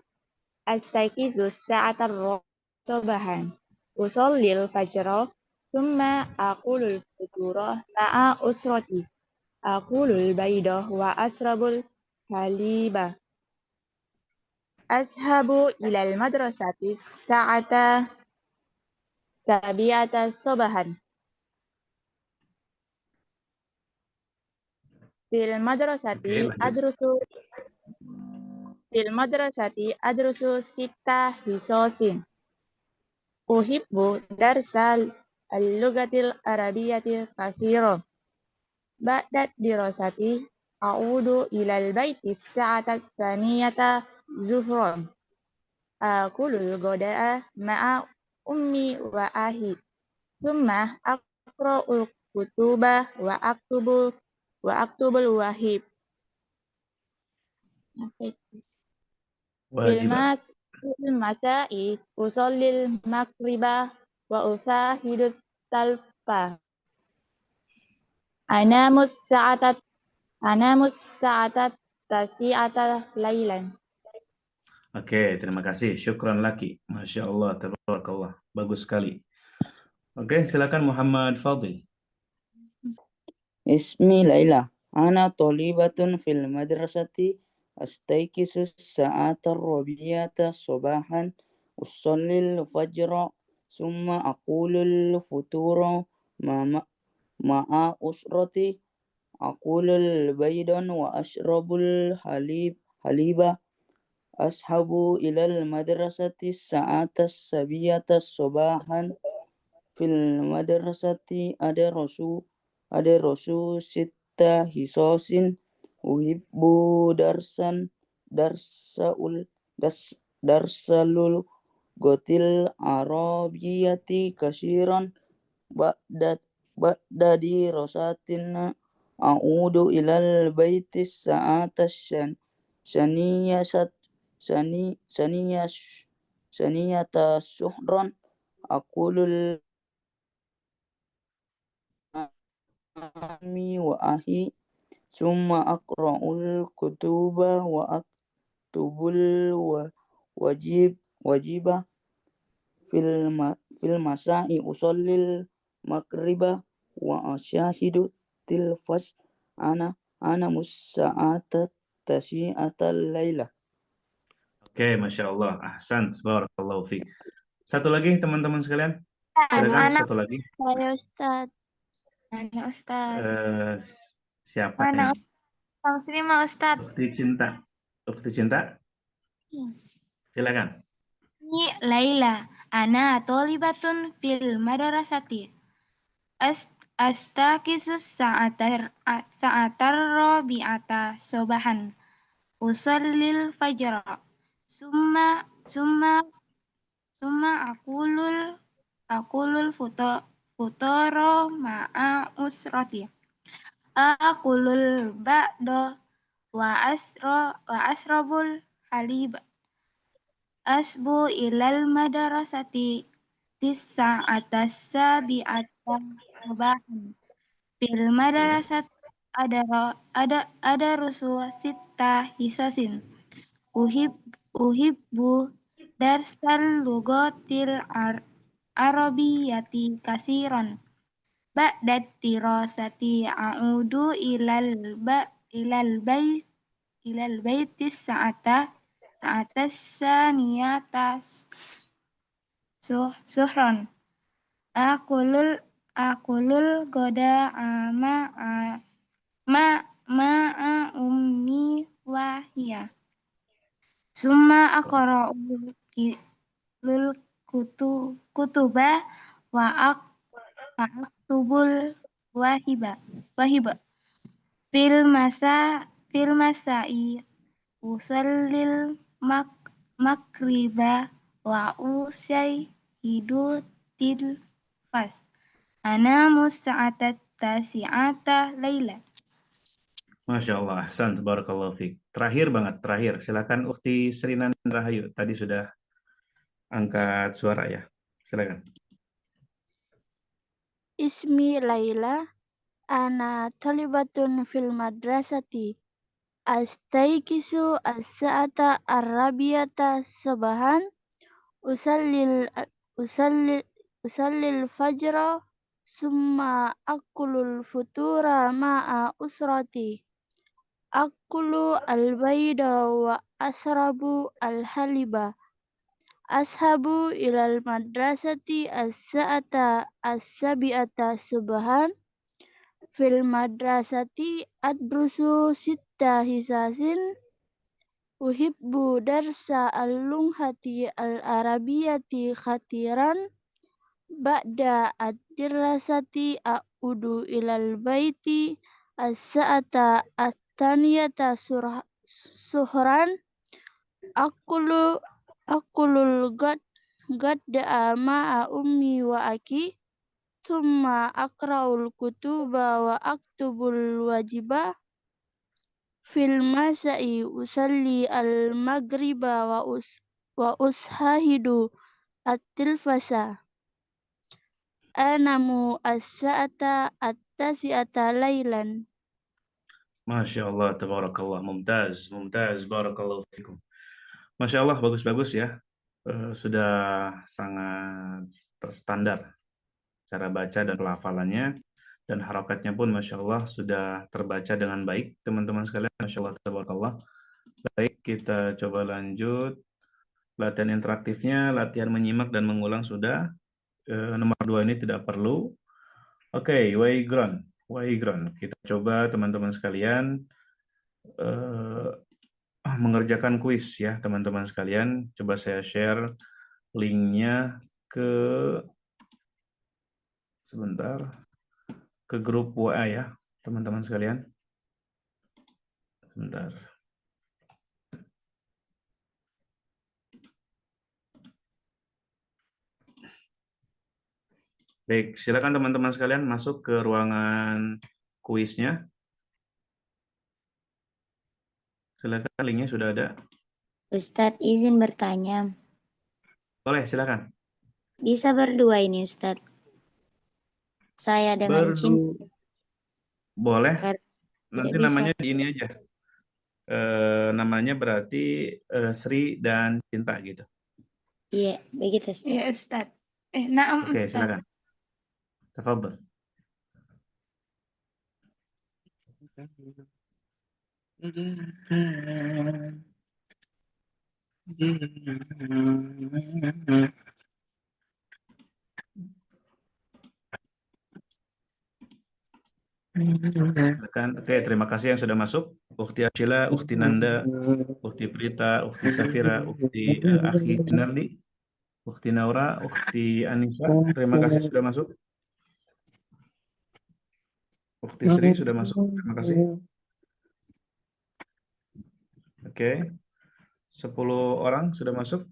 Astayqizu sa'atar sabahan. Usallil fajra. Summa aqulul futura ma'a usrati. Aqulul bayda wa asrabul haliba. Ashabu ilal madrasati sa'ata 7 sabahan. Fil madrasati adrusu 6 hisosin. Uhibbu darsal al-lugatil arabiyyati kathiro. Ba'da dirasati a'udu ilal baiti sa'ata tsaniyata zuhron. Akulul goda'a ma'a ummi wa ahi. Thumma aqra'ul kutuba wa aktubul wahib. Wajibah. Fil masai usallil maghriba wa usahidu talfa. Anamus sa'atat tasi'ata lailan. Oke, terima kasih. Syukran laki. Masya Allah, tabarakallah. Bagus sekali. Oke, silakan Muhammad Fadil. Ismi Laila. Ana talibatun fil madrasati astayqizu sa'ata rabi'ata sabahan usallil fajra summa aqulul futura ma'a usrati aqulul baydan wa ashrabul haliba ashabu ilal madrasati sa'ata sabiyata sabahan fil madrasati adarasu Rasul sita hisosin uhibbu darsalul gotil arabiyati kasiran ba'da di rosatin a'udu ilal baitis sa'atas saniyata syuhran aqulul ami wa ahi summa aqra'ul kutuba wa aktubul wajiba fil masai usallil magriba wa asyahidu tilfas ana musa'atat tasi'atal laila. Oke, Masya Allah. Ahsan, barakallahu fiik. Satu lagi teman-teman sekalian. Silakan Mana? satu lagi. Saya Ustaz. Mana Ustaz? Siapa Mana ini? Ustaz Muslimah Ustaz? Ukti Cinta. Ukti Cinta, silakan. Ini Laila. Ana tolibatun fil madrasati. Astakisus sa'atar rabi'ata sobahan. Usallil fajra. Summa akulul futoro ma'a usroti. Akulul ba'do wa asrabul halib. Asbu ilal madrasati tis'ata sabi'ata sabahan. Fil madrasati ada rusul sita hisasin. Uhibbu darsal lugatil arabiyati kasiran. Ba'dat dirasati a'udu ilal baitis sa'atas saniyatas suhran. Akulul goda ma'a ummi wahiyah. Summa aqra'ul kutuba wa aktubul wahiba. Fil masai usallil makriba wa usayhidu tilfas. Anamu sa'atat tasi'ata laila. Masya Allah, ahsan, barakallahu fiik. Terakhir banget, terakhir. Silakan Ukti Serinan Rahayu. Tadi sudah angkat suara ya. Silakan. Ismi Laila. Ana talibatun fil madrasati. Astaikisu as-sa'ata ar-rabiata sabahan. Usallil fajra. Summa akulul futura ma'a usrati. Akulu al-baida wa asrabu al-haliba. Ashabu ilal madrasati as-sa'ata as-sabi'ata subahan. Fil madrasati adrusu sita hisasin. Uhibbu darsa al-lunghati al-arabiyati khatiran. Ba'da ad-dirasati a'udu ilal baiti as-sa'ata at-taniyata suhran. Akulul gadda ma'a ummi wa aki. Thumma aqra'ul kutuba wa aktubul wajiba. Fil masai usalli al-maghriba wa ushahidu at-tilfasa. Anamu as-sa'ata at-tasi'ata lailan. Masya Allah, tabarakallah. Mumtaz, barakallahu fikum. Masya Allah, bagus-bagus ya. Sudah sangat terstandar cara baca dan pelafalannya. Dan harokatnya pun Masya Allah sudah terbaca dengan baik. Teman-teman sekalian, Masya Allah, tabarakallah. Baik, kita coba lanjut. Latihan interaktifnya, latihan menyimak dan mengulang sudah. Nomor 2 ini tidak perlu. Oke, Waigron. Kita coba teman-teman sekalian mengerjakan kuis ya teman-teman sekalian. Coba saya share linknya ke sebentar. ke grup WA ya, teman-teman sekalian. Sebentar. Baik, silakan teman-teman sekalian masuk ke ruangan kuisnya. Silakan, linknya sudah ada. Ustadz izin bertanya. Boleh, silakan. Bisa berdua ini Ustadz. Saya dengan cinta. Boleh. Tidak Nanti bisa. namanya di ini aja. Namanya berarti Sri dan Cinta gitu. Iya, begitu Ustadz. Iya Ustadz. Naam Oke, Ustadz. silakan. Tafadhol. Silakan. Oke, terima kasih yang sudah masuk. Ukhti Ashila, Ukhti Nanda, Ukhti Prita, Ukhti Safira, Ukhti Akhi Sinardi, Ukhti Naura, Ukhti Anissa. Terima kasih sudah masuk. Ukhti Sri sudah masuk. Terima kasih. Oke. 10 orang sudah masuk.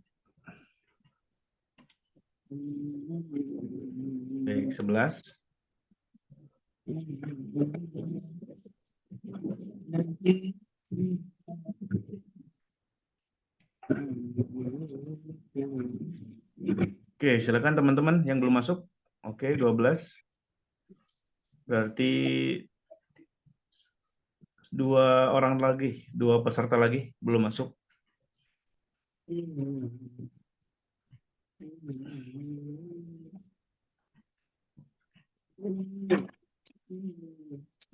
Baik, 11. Oke, silakan teman-teman yang belum masuk. Oke, 12. Berarti 2 orang lagi, 2 peserta lagi belum masuk.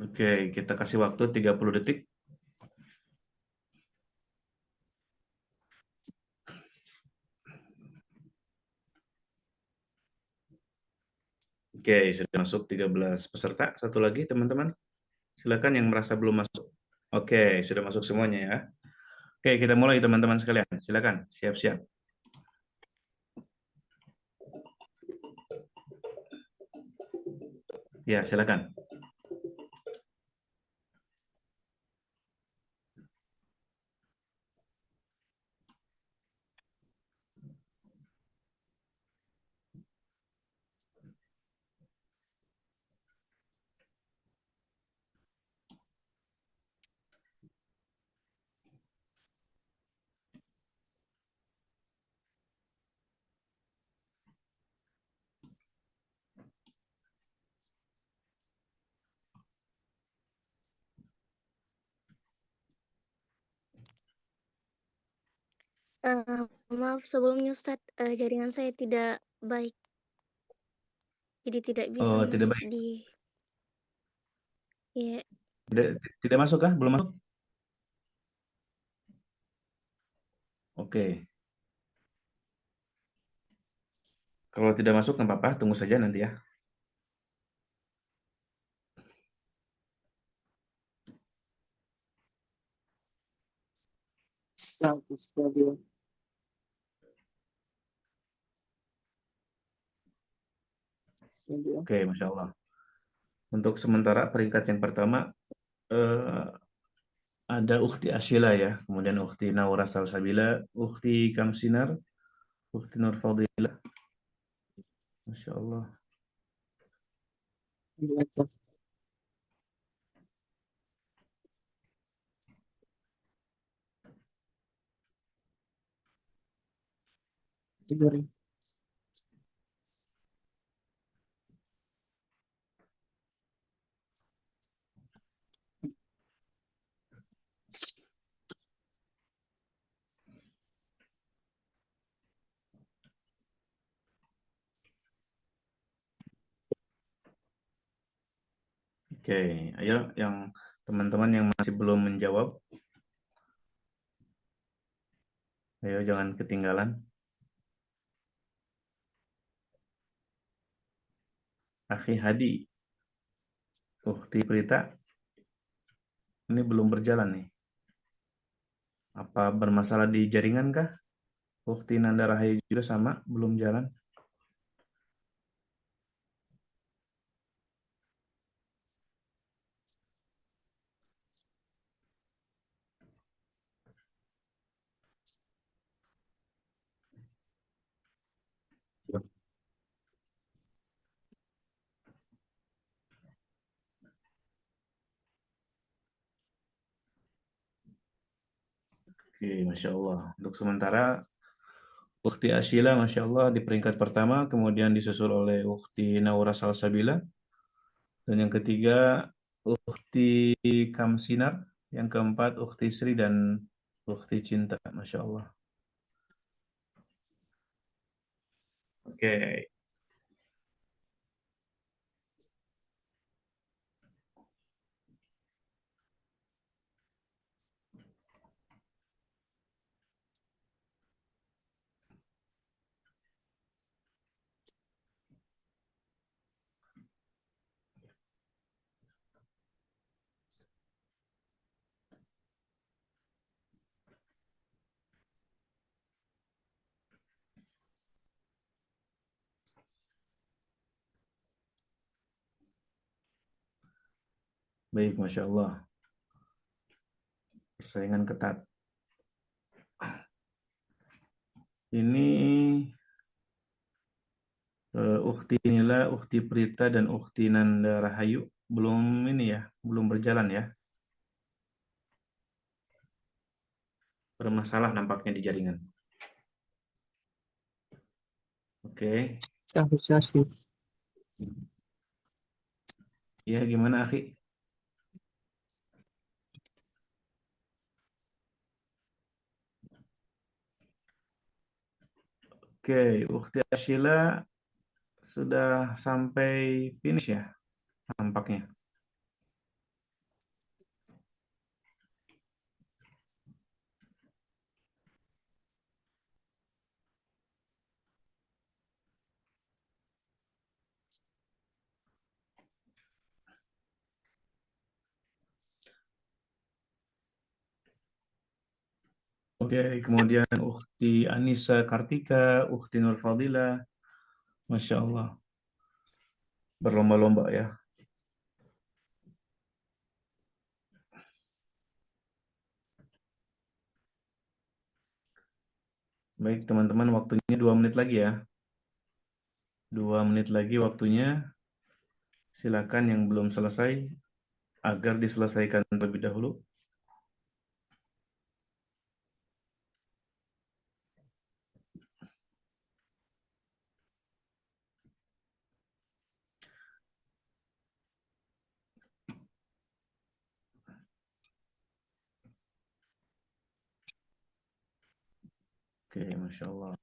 Oke, kita kasih waktu 30 detik. Oke, sudah masuk 13 peserta. Satu lagi, teman-teman. Silakan yang merasa belum masuk. Oke, sudah masuk semuanya ya. Oke, kita mulai teman-teman sekalian. Silakan, siap-siap. Ya, silakan. Maaf sebelumnya Ustadz, jaringan saya tidak baik. Jadi tidak bisa Oh, tidak masuk baik. di... Iya, Tidak masuk kah? Belum masuk? Oke. Kalau tidak masuk, nggak apa-apa. Tunggu saja nanti ya. Oke, Masya Allah. Untuk sementara peringkat yang pertama ada Ukhti Ashila ya, kemudian Ukhti Naura Salsabila, Ukhti Kamsinar, Ukhti Nur Fadilah. Masya Allah. Oke, ayo yang teman-teman yang masih belum menjawab, ayo jangan ketinggalan. Akhi Hadi, Ukhti Prita, ini belum berjalan nih. Apa bermasalah di jaringan kah? Ukhti Nanda Rahayu juga sama, belum jalan. Oke, Masya Allah. Untuk sementara, Ukhti Asyila, Masya Allah, di peringkat pertama, kemudian disusul oleh Ukhti Naura Salsabila, dan yang ketiga, Ukhti Kamsinar, yang keempat, Ukhti Sri, dan Ukhti Cinta, Masya Allah. Oke, baik, Masya Allah. Persaingan ketat. Ini Ukhti Nila, Ukhti Prita, dan Ukhti Nanda Rahayu belum ini ya, belum berjalan ya. Bermasalah nampaknya di jaringan. Oke. Sahih. Ya, gimana, Akhi? Oke, Ukhti Asyila sudah sampai finish ya, nampaknya. Oke, kemudian Ukhti Anissa Kartika, Ukhti Nur Fadilah, Masya Allah. Berlomba-lomba ya. Baik, teman-teman, waktunya 2 menit lagi ya. 2 menit lagi waktunya. Silakan yang belum selesai, agar diselesaikan terlebih dahulu. Oke, Masya Allah.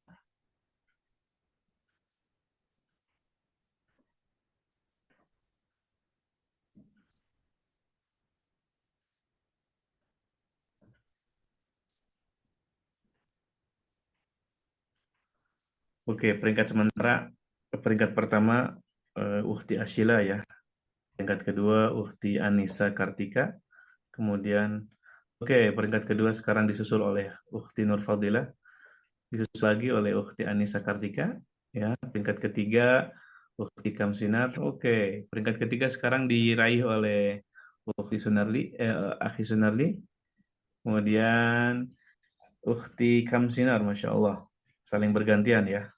Oke, peringkat sementara, peringkat pertama Ukhti Asyila ya. Peringkat kedua Ukhti Anissa Kartika. Kemudian, oke, peringkat kedua sekarang disusul oleh Ukhti Nur Fadilah. Disusul lagi oleh Ukhti Anissa Kartika. Ya, peringkat ketiga Ukhti Kamsinar. Oke, peringkat ketiga sekarang diraih oleh Ukhti Sunarli, Akhi Sunarli. Kemudian Ukhti Kamsinar, Masya Allah. Saling bergantian ya.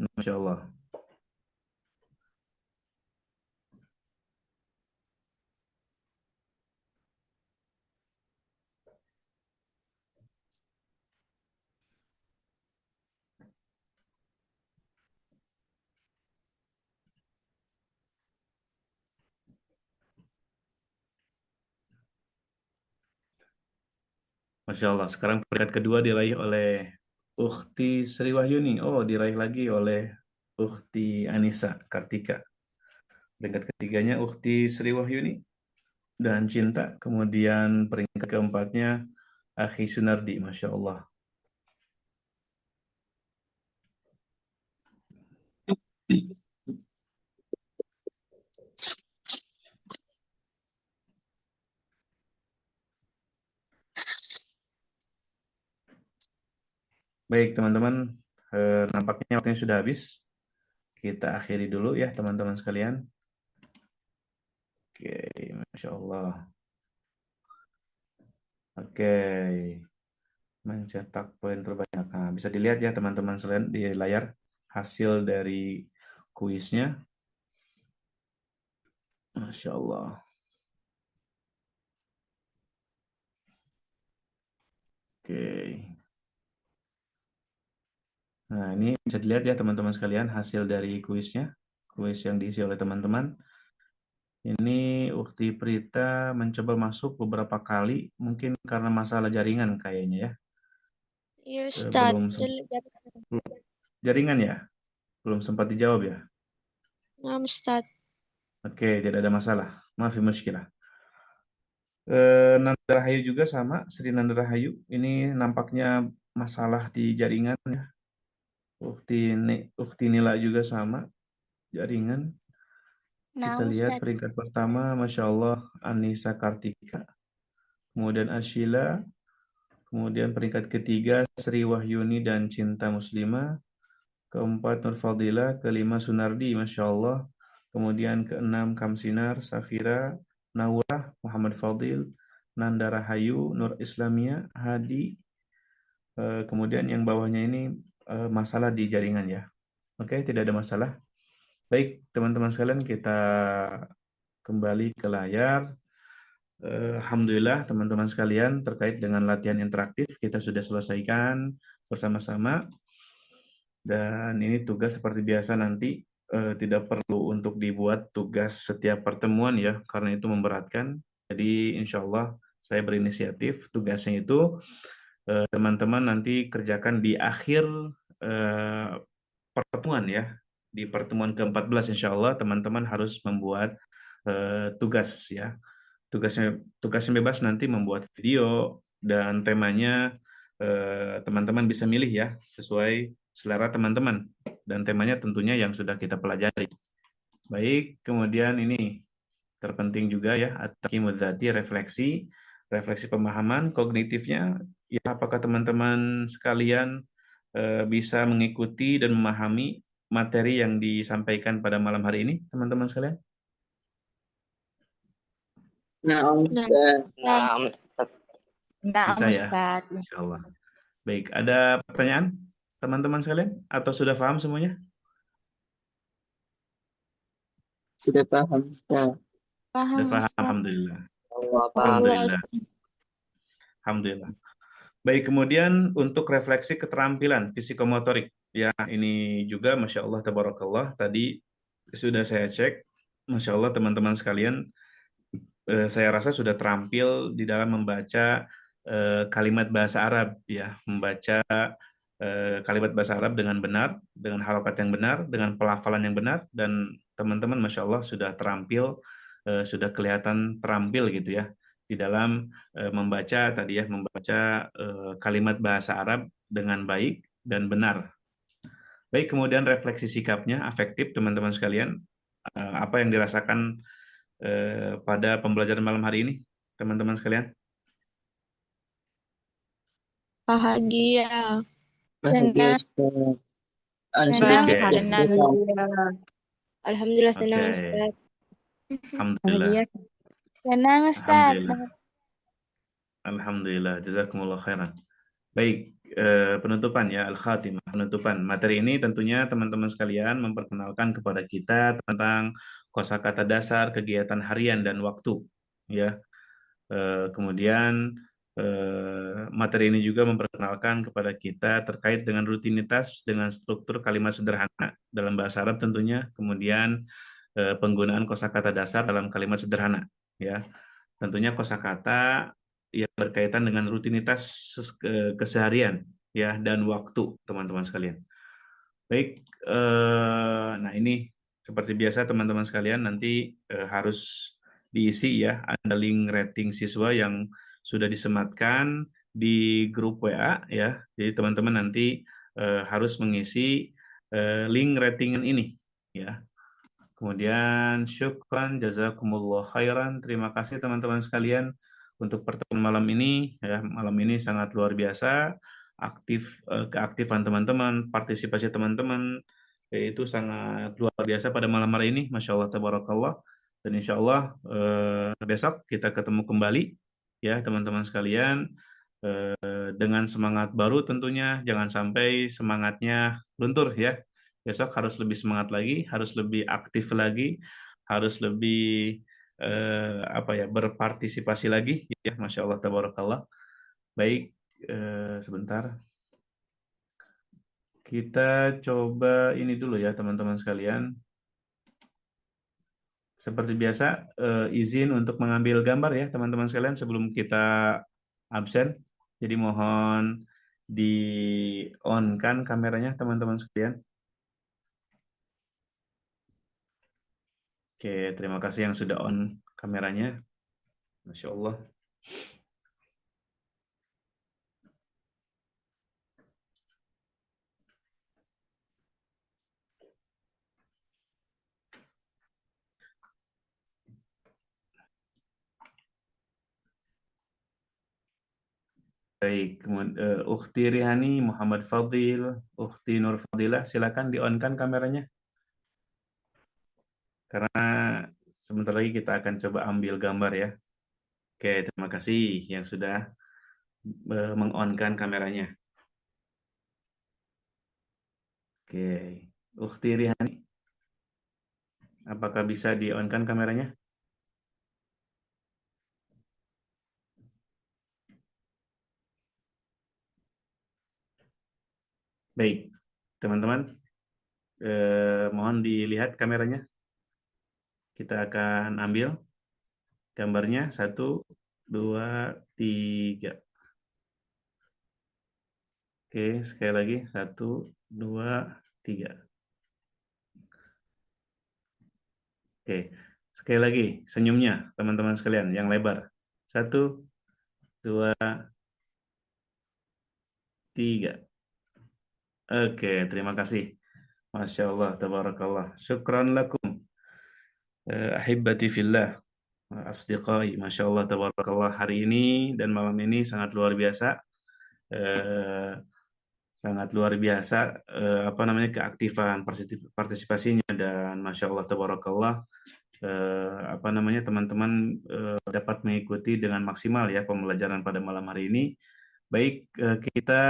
Masya Allah. Masya Allah. Sekarang peringkat kedua diraih oleh Ukhti Sri Wahyuni. Oh, diraih lagi oleh Ukhti Anissa Kartika. Peringkat ketiganya Ukhti Sri Wahyuni dan Cinta. Kemudian peringkat keempatnya Akhi Sunardi. Masya Allah. Baik, teman-teman. Nampaknya waktunya sudah habis. Kita akhiri dulu ya, teman-teman sekalian. Oke, Masya Allah. Oke. mencetak poin terbanyak. Nah, bisa dilihat ya teman-teman sekalian di layar hasil dari kuisnya. Masya Allah. Oke. Nah, ini bisa dilihat ya teman-teman sekalian hasil dari kuisnya. Kuis yang diisi oleh teman-teman. Ini Ukti Prita mencoba masuk beberapa kali, mungkin karena masalah jaringan kayaknya ya. Iya Ustaz. Belum jaringan ya? Belum sempat dijawab ya? Nah Ustaz. Oke, tidak ada masalah. Maaf ya muskilah. Nanda Rahayu juga sama, Sri Nanda Rahayu. Ini nampaknya masalah di jaringan ya. Ukti Nila juga sama, jaringan. Kita Nah, lihat Ustaz. peringkat pertama, Masya Allah, Anissa Kartika. Kemudian Ashila. Kemudian peringkat ketiga, Sri Wahyuni dan Cinta Muslimah. Keempat, Nur Fadila. Kelima, Sunardi, Masya Allah. Kemudian keenam, Kamsinar, Safira, Nawah, Muhammad Fadil, Nanda Rahayu, Nur Islamia, Hadi. Kemudian yang bawahnya ini masalah di jaringan ya. Oke, tidak ada masalah. Baik, teman-teman sekalian, kita kembali ke layar. Alhamdulillah, teman-teman sekalian, terkait dengan latihan interaktif kita sudah selesaikan bersama-sama. Dan ini tugas seperti biasa nanti tidak perlu untuk dibuat tugas setiap pertemuan ya, karena itu memberatkan. Jadi insya Allah saya berinisiatif tugasnya itu teman-teman nanti kerjakan di akhir pertemuan ya. Di pertemuan ke-14 insya Allah teman-teman harus membuat tugas ya. Tugasnya bebas nanti membuat video dan temanya teman-teman bisa milih ya sesuai selera teman-teman dan temanya tentunya yang sudah kita pelajari. Baik, kemudian ini terpenting juga ya at-taqyimudz dzati, refleksi pemahaman kognitifnya ya, apakah teman-teman sekalian bisa mengikuti dan memahami materi yang disampaikan pada malam hari ini, teman-teman sekalian? Nah, Ustaz. Nah, Ustaz. Bisa ya, insya Allah. Baik, ada pertanyaan teman-teman sekalian atau sudah paham semuanya? Sudah paham, Ustaz. Sudah paham, alhamdulillah. Alhamdulillah. Baik, kemudian untuk refleksi keterampilan fisikomotorik, ya ini juga Masya Allah, Tabarakallah, tadi sudah saya cek, Masya Allah teman-teman sekalian, saya rasa sudah terampil di dalam membaca kalimat bahasa Arab, ya, membaca kalimat bahasa Arab dengan benar, dengan harokat yang benar, dengan pelafalan yang benar, dan teman-teman Masya Allah sudah terampil, sudah kelihatan terampil gitu ya, di dalam membaca tadi ya, membaca kalimat bahasa Arab dengan baik dan benar. Baik, kemudian refleksi sikapnya afektif teman-teman sekalian, apa yang dirasakan pada pembelajaran malam hari ini teman-teman sekalian? Bahagia. Bahagia, Ustaz. Alhamdulillah senang Ustaz. Alhamdulillah. Senang Ustaz. Alhamdulillah, jazakumullah khairan. Baik, penutupan ya, al-khatimah, penutupan. Materi ini tentunya teman-teman sekalian memperkenalkan kepada kita tentang kosakata dasar, kegiatan harian dan waktu. Ya, kemudian materi ini juga memperkenalkan kepada kita terkait dengan rutinitas, dengan struktur kalimat sederhana dalam bahasa Arab tentunya. Kemudian penggunaan kosakata dasar dalam kalimat sederhana. Ya, tentunya kosakata yang berkaitan dengan rutinitas keseharian ya dan waktu teman-teman sekalian. Baik, nah ini seperti biasa teman-teman sekalian nanti harus diisi ya, ada link rating siswa yang sudah disematkan di grup WA ya. Jadi teman-teman nanti harus mengisi link ratingan ini ya. Kemudian syukran jazakumullah khairan. Terima kasih teman-teman sekalian untuk pertemuan malam ini ya, malam ini sangat luar biasa, keaktifan teman-teman, partisipasi teman-teman itu sangat luar biasa pada malam hari ini, Masya Allah tabarakallah. Dan insya Allah besok kita ketemu kembali ya teman-teman sekalian dengan semangat baru tentunya, jangan sampai semangatnya luntur ya. Besok harus lebih semangat lagi, harus lebih aktif lagi, harus lebih berpartisipasi lagi ya. Masya Allah, tabarakallah. Baik, sebentar. Kita coba ini dulu ya teman-teman sekalian. Seperti biasa, izin untuk mengambil gambar ya teman-teman sekalian sebelum kita absen. Jadi mohon di-on-kan kameranya teman-teman sekalian. Oke, terima kasih yang sudah on kameranya. Masya Allah. Baik, kemudian Ukhti Rihani, Muhammad Fadil, Ukhti Nur Fadilah, silakan di-on-kan kameranya. Karena sebentar lagi kita akan coba ambil gambar ya. Oke, terima kasih yang sudah meng-on-kan kameranya. Oke, Ukhti Rihani, apakah bisa di-on-kan kameranya? Baik, teman-teman, mohon dilihat kameranya. Kita akan ambil gambarnya 1, 2, 3. Oke, sekali lagi 1, 2, 3. Oke, sekali lagi senyumnya teman-teman sekalian yang lebar. 1, 2, 3. Oke, terima kasih. Masya Allah, tabarakallah. Syukran lakum. Ahibbati fillah. Asdiqai, Masya Allah, tabarakallah. Hari ini dan malam ini sangat luar biasa. Sangat luar biasa keaktifan partisipasinya, dan Masya Allah, tabarakallah, teman-teman dapat mengikuti dengan maksimal ya pembelajaran pada malam hari ini. Baik, kita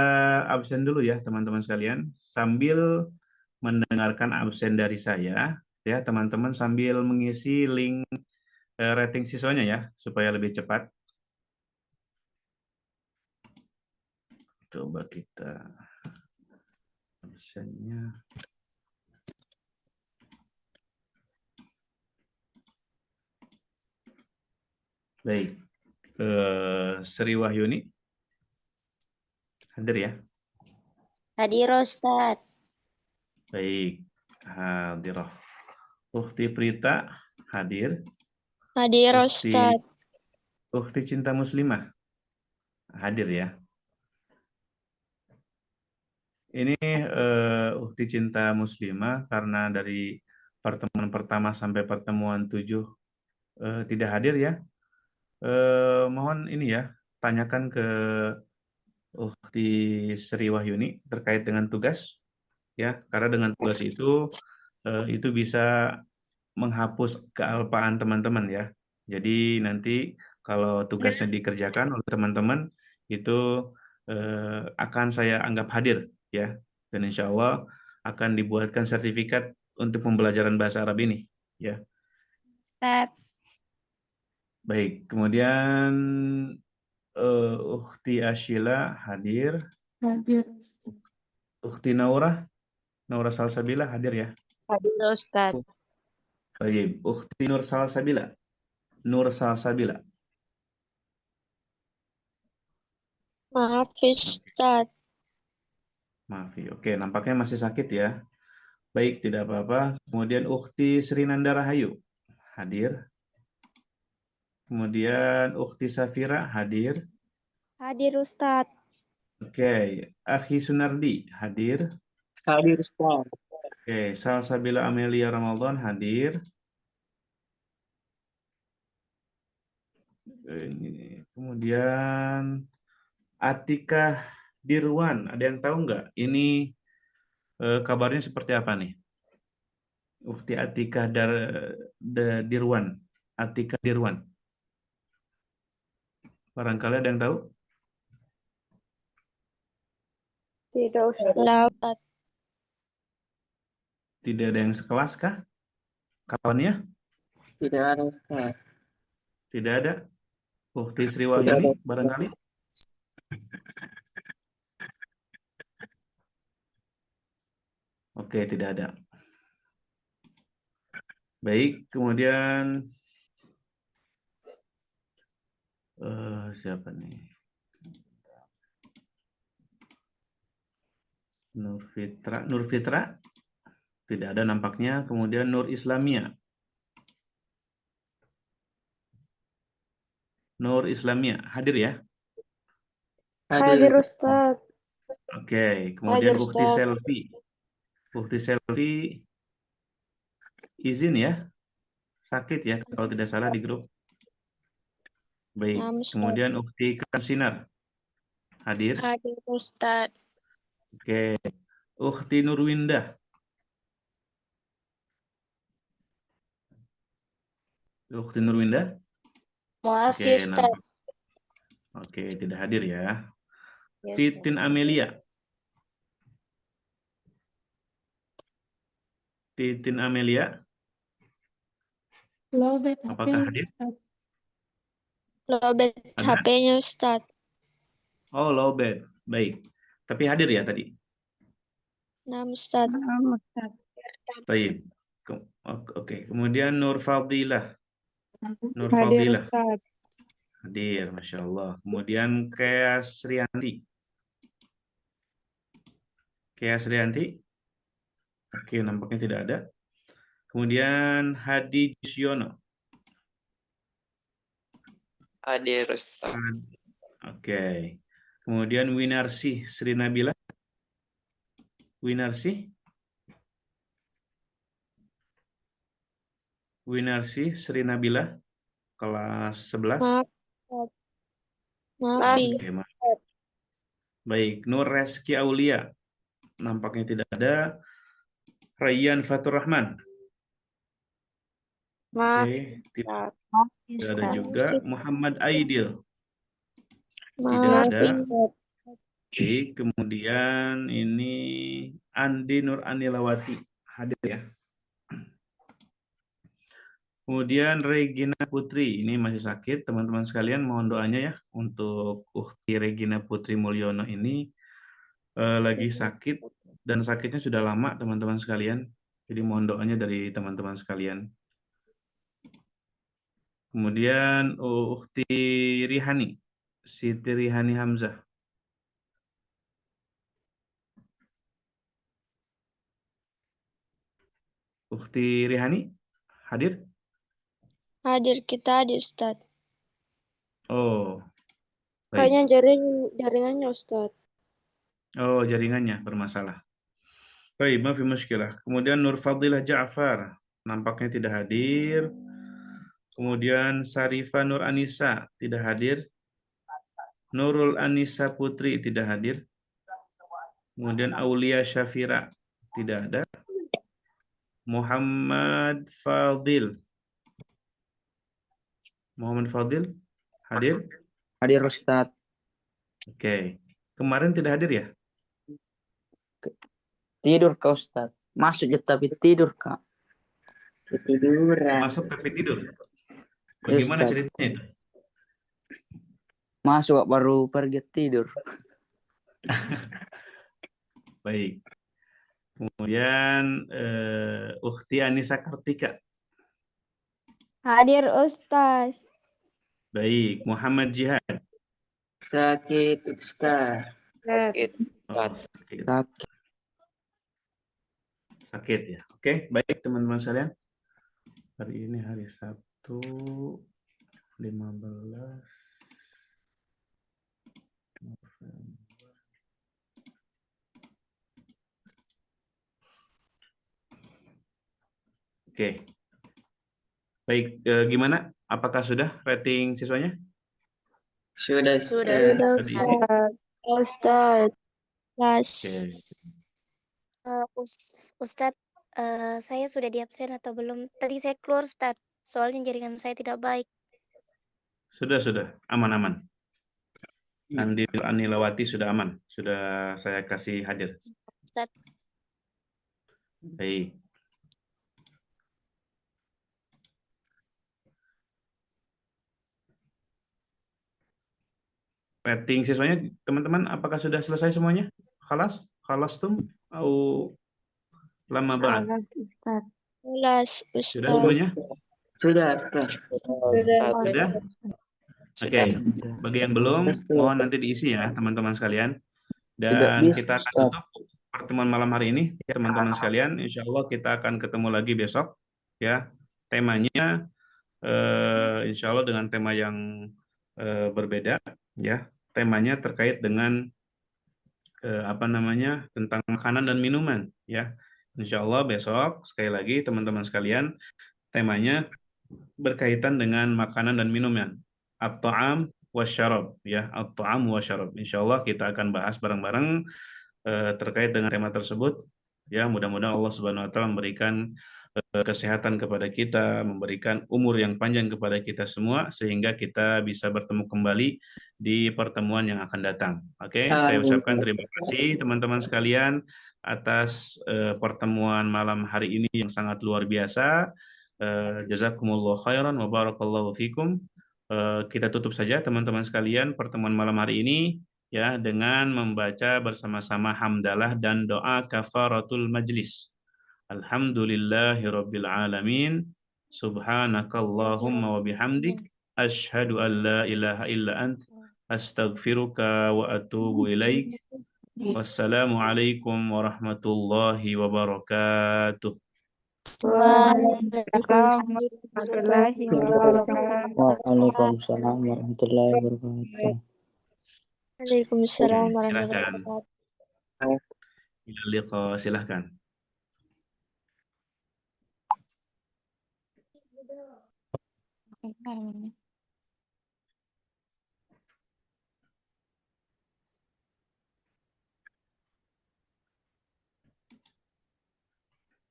absen dulu ya teman-teman sekalian sambil mendengarkan absen dari saya ya teman-teman, sambil mengisi link rating siswanya ya supaya lebih cepat. Coba kita absennya. Baik, Sri Wahyuni hadir ya? Hadir Ustaz. Baik, hadirah. Ukhti Prita hadir. Hadir Ustaz. Ukhti Cinta Muslimah hadir ya. Ini Ukhti Cinta Muslimah karena dari pertemuan pertama sampai pertemuan 7 tidak hadir ya. Mohon ini ya, tanyakan ke Ukhti Sri Wahyuni terkait dengan tugas ya, karena dengan tugas itu bisa menghapus kealpaan teman-teman ya. Jadi nanti kalau tugasnya dikerjakan oleh teman-teman itu akan saya anggap hadir ya, dan insya Allah akan dibuatkan sertifikat untuk pembelajaran bahasa Arab ini ya. Ustaz. Baik, kemudian Ukhti Ashila hadir. Hadir. Ukhti Naura Salsabila hadir ya. Hadir Ustaz. Baik, Ukhti Nur Salsabila. Maaf Ustaz. Maaf, oke, nampaknya masih sakit ya. Baik, tidak apa-apa. Kemudian Ukhti Sri Nanda Rahayu hadir. Kemudian Ukhti Safira hadir. Hadir Ustaz. Oke, Akhi Sunardi hadir. Hadir Ustaz. Oke, Salsabila Amelia Ramadan hadir. Kemudian Atika Dirwan, ada yang tahu nggak? Ini kabarnya seperti apa nih? Ukhti Atika Dirwan. Atika Dirwan. Barangkali ada yang tahu? Tidak, Ustaz. Ustaz. Tidak ada yang sekelas kah? Kawannya? Tidak ada Ustaz. Tidak ada? Ukti Tidak ada. Sriwayani barangkali? Oke, tidak ada. Baik, kemudian siapa nih? Nur Fitra? Tidak ada nampaknya. Kemudian Nur Islamia. Nur Islamia, hadir ya? Hadir, Ustaz. Oke, kemudian Hadir, Ukti Ustaz. Selfie. Ukti Selfie izin ya? Sakit ya kalau tidak salah di grup. Baik, Naam, Ustaz. kemudian Ukti Kansinar. Hadir? Hadir, Ustaz. Oke. Ukti Nurwindah. Ukti Nurwindah? Maaf Oke, ya Ustaz. nampak. Oke, tidak hadir ya. Ya, Ustaz. Titin Amelia. Titin Amelia, Lowbat apakah hadir? Ustaz. Lobet Ada? HP-nya, Ustaz. Oh, lowbat. Baik. Tapi hadir ya tadi? Naam, Ustaz. Naam, Ustaz. Baik. Oke. Kemudian Nur Fadilah. Nur Hadir, Fadilah. Ustaz. Hadir, Masya Allah. Kemudian Kea Srianti. Kea Srianti. Oke, nampaknya tidak ada. Kemudian Hadi Jusyono. Hadir, Ustaz. Oke. Kemudian Winarsi Sri Nabila. Winarsi Sri Nabila. Kelas 11. Maaf, Ustaz. Maaf, Bi. Oke, maaf. Baik, Nur Reski Aulia. Nampaknya tidak ada. Rayyan Fatur Rahman. Maaf, Oke, tidak Ustaz. ada juga. Muhammad Aidil. Tidak Maaf, ada. Ustaz. Oke, kemudian ini Andi Nur Anilawati. Hadir ya. Kemudian Regina Putri. Ini masih sakit. Teman-teman sekalian mohon doanya ya. Untuk Ukti Regina Putri Mulyono ini lagi sakit. Dan sakitnya sudah lama teman-teman sekalian. Jadi mohon doanya dari teman-teman sekalian. Kemudian Ukti Rihani. Siti Rihani Hamzah. Ukti Rihani hadir? Hadir, kita hadir, Ustaz. Oh, Kayaknya baik. jaringannya, Ustaz. Oh, jaringannya bermasalah. Baik, maaf muskilah. Kemudian Nur Fadilah Ja'far nampaknya tidak hadir. Kemudian Sarifah Nur Anissa tidak hadir. Nurul Anissa Putri tidak hadir. Kemudian Aulia Syafira tidak ada. Muhammad Fadil hadir? Hadir, Ustaz. Oke. Kemarin tidak hadir ya? Tidur kau, Ustaz. Masuk ya tapi tidur, Kak. Ketiduran. Masuk tapi tidur. Bagaimana Ustaz. ceritanya itu? Masuk baru pergi tidur. Baik. Kemudian Ukti Anissa Kartika. Hadir, Ustaz. Baik. Muhammad Jihad. Sakit Ustaz. Sakit. Oh, sakit. Sakit. Sakit ya. Oke, baik teman-teman sekalian. Hari ini hari Sabtu 15 November. Oke. Baik, gimana? Apakah sudah rating siswanya? Sudah Sudah, Ustaz. Ustaz. Oke. Ustadz, saya sudah di absen atau belum? Tadi saya keluar, Ustadz. Soalnya jaringan saya tidak baik. Sudah. Aman-aman. Andi Anilawati sudah aman, sudah saya kasih hadir. Ustaz. Baik. Rating siswanya teman-teman apakah sudah selesai semuanya? Khalas? Khalastum? Atau lama ba'd? Ustaz. Kelas, Sudah Ustaz. semuanya? Sudah, Ustaz. Sudah? Oke. Bagi yang belum, mohon nanti diisi ya teman-teman sekalian. Tidak Dan bisa, kita akan Ustaz. tutup pertemuan malam hari ini, ya teman-teman sekalian. Insya Allah kita akan ketemu lagi besok. Ya, temanya insya Allah dengan tema yang berbeda. Ya, temanya terkait dengan tentang makanan dan minuman. Ya, insya Allah besok sekali lagi teman-teman sekalian temanya berkaitan dengan makanan dan minuman. At-ta'am wasyarab, ya, at-ta'am wasyarab. Insya Allah kita akan bahas bareng-bareng terkait dengan tema tersebut. Ya, mudah-mudahan Allah Subhanahu wa taala memberikan kesehatan kepada kita, memberikan umur yang panjang kepada kita semua sehingga kita bisa bertemu kembali di pertemuan yang akan datang. Oke, saya ucapkan terima kasih teman-teman sekalian atas pertemuan malam hari ini yang sangat luar biasa. Jazakumullah khairan wa barakallahu fikum. Kita tutup saja teman-teman sekalian pertemuan malam hari ini ya dengan membaca bersama-sama hamdalah dan doa kafaratul majlis. Alhamdulillahirabbil alamin. Subhanakallahumma wa bihamdik asyhadu an la ilaha illa ant astaghfiruka wa atubu ilaik. Wassalamualaikum warahmatullahi wabarakatuh. Waalaikumsalam warahmatullahi wabarakatuh. Waalaikumsalam warahmatullahi Silakan. wabarakatuh. Silahkan. Oke,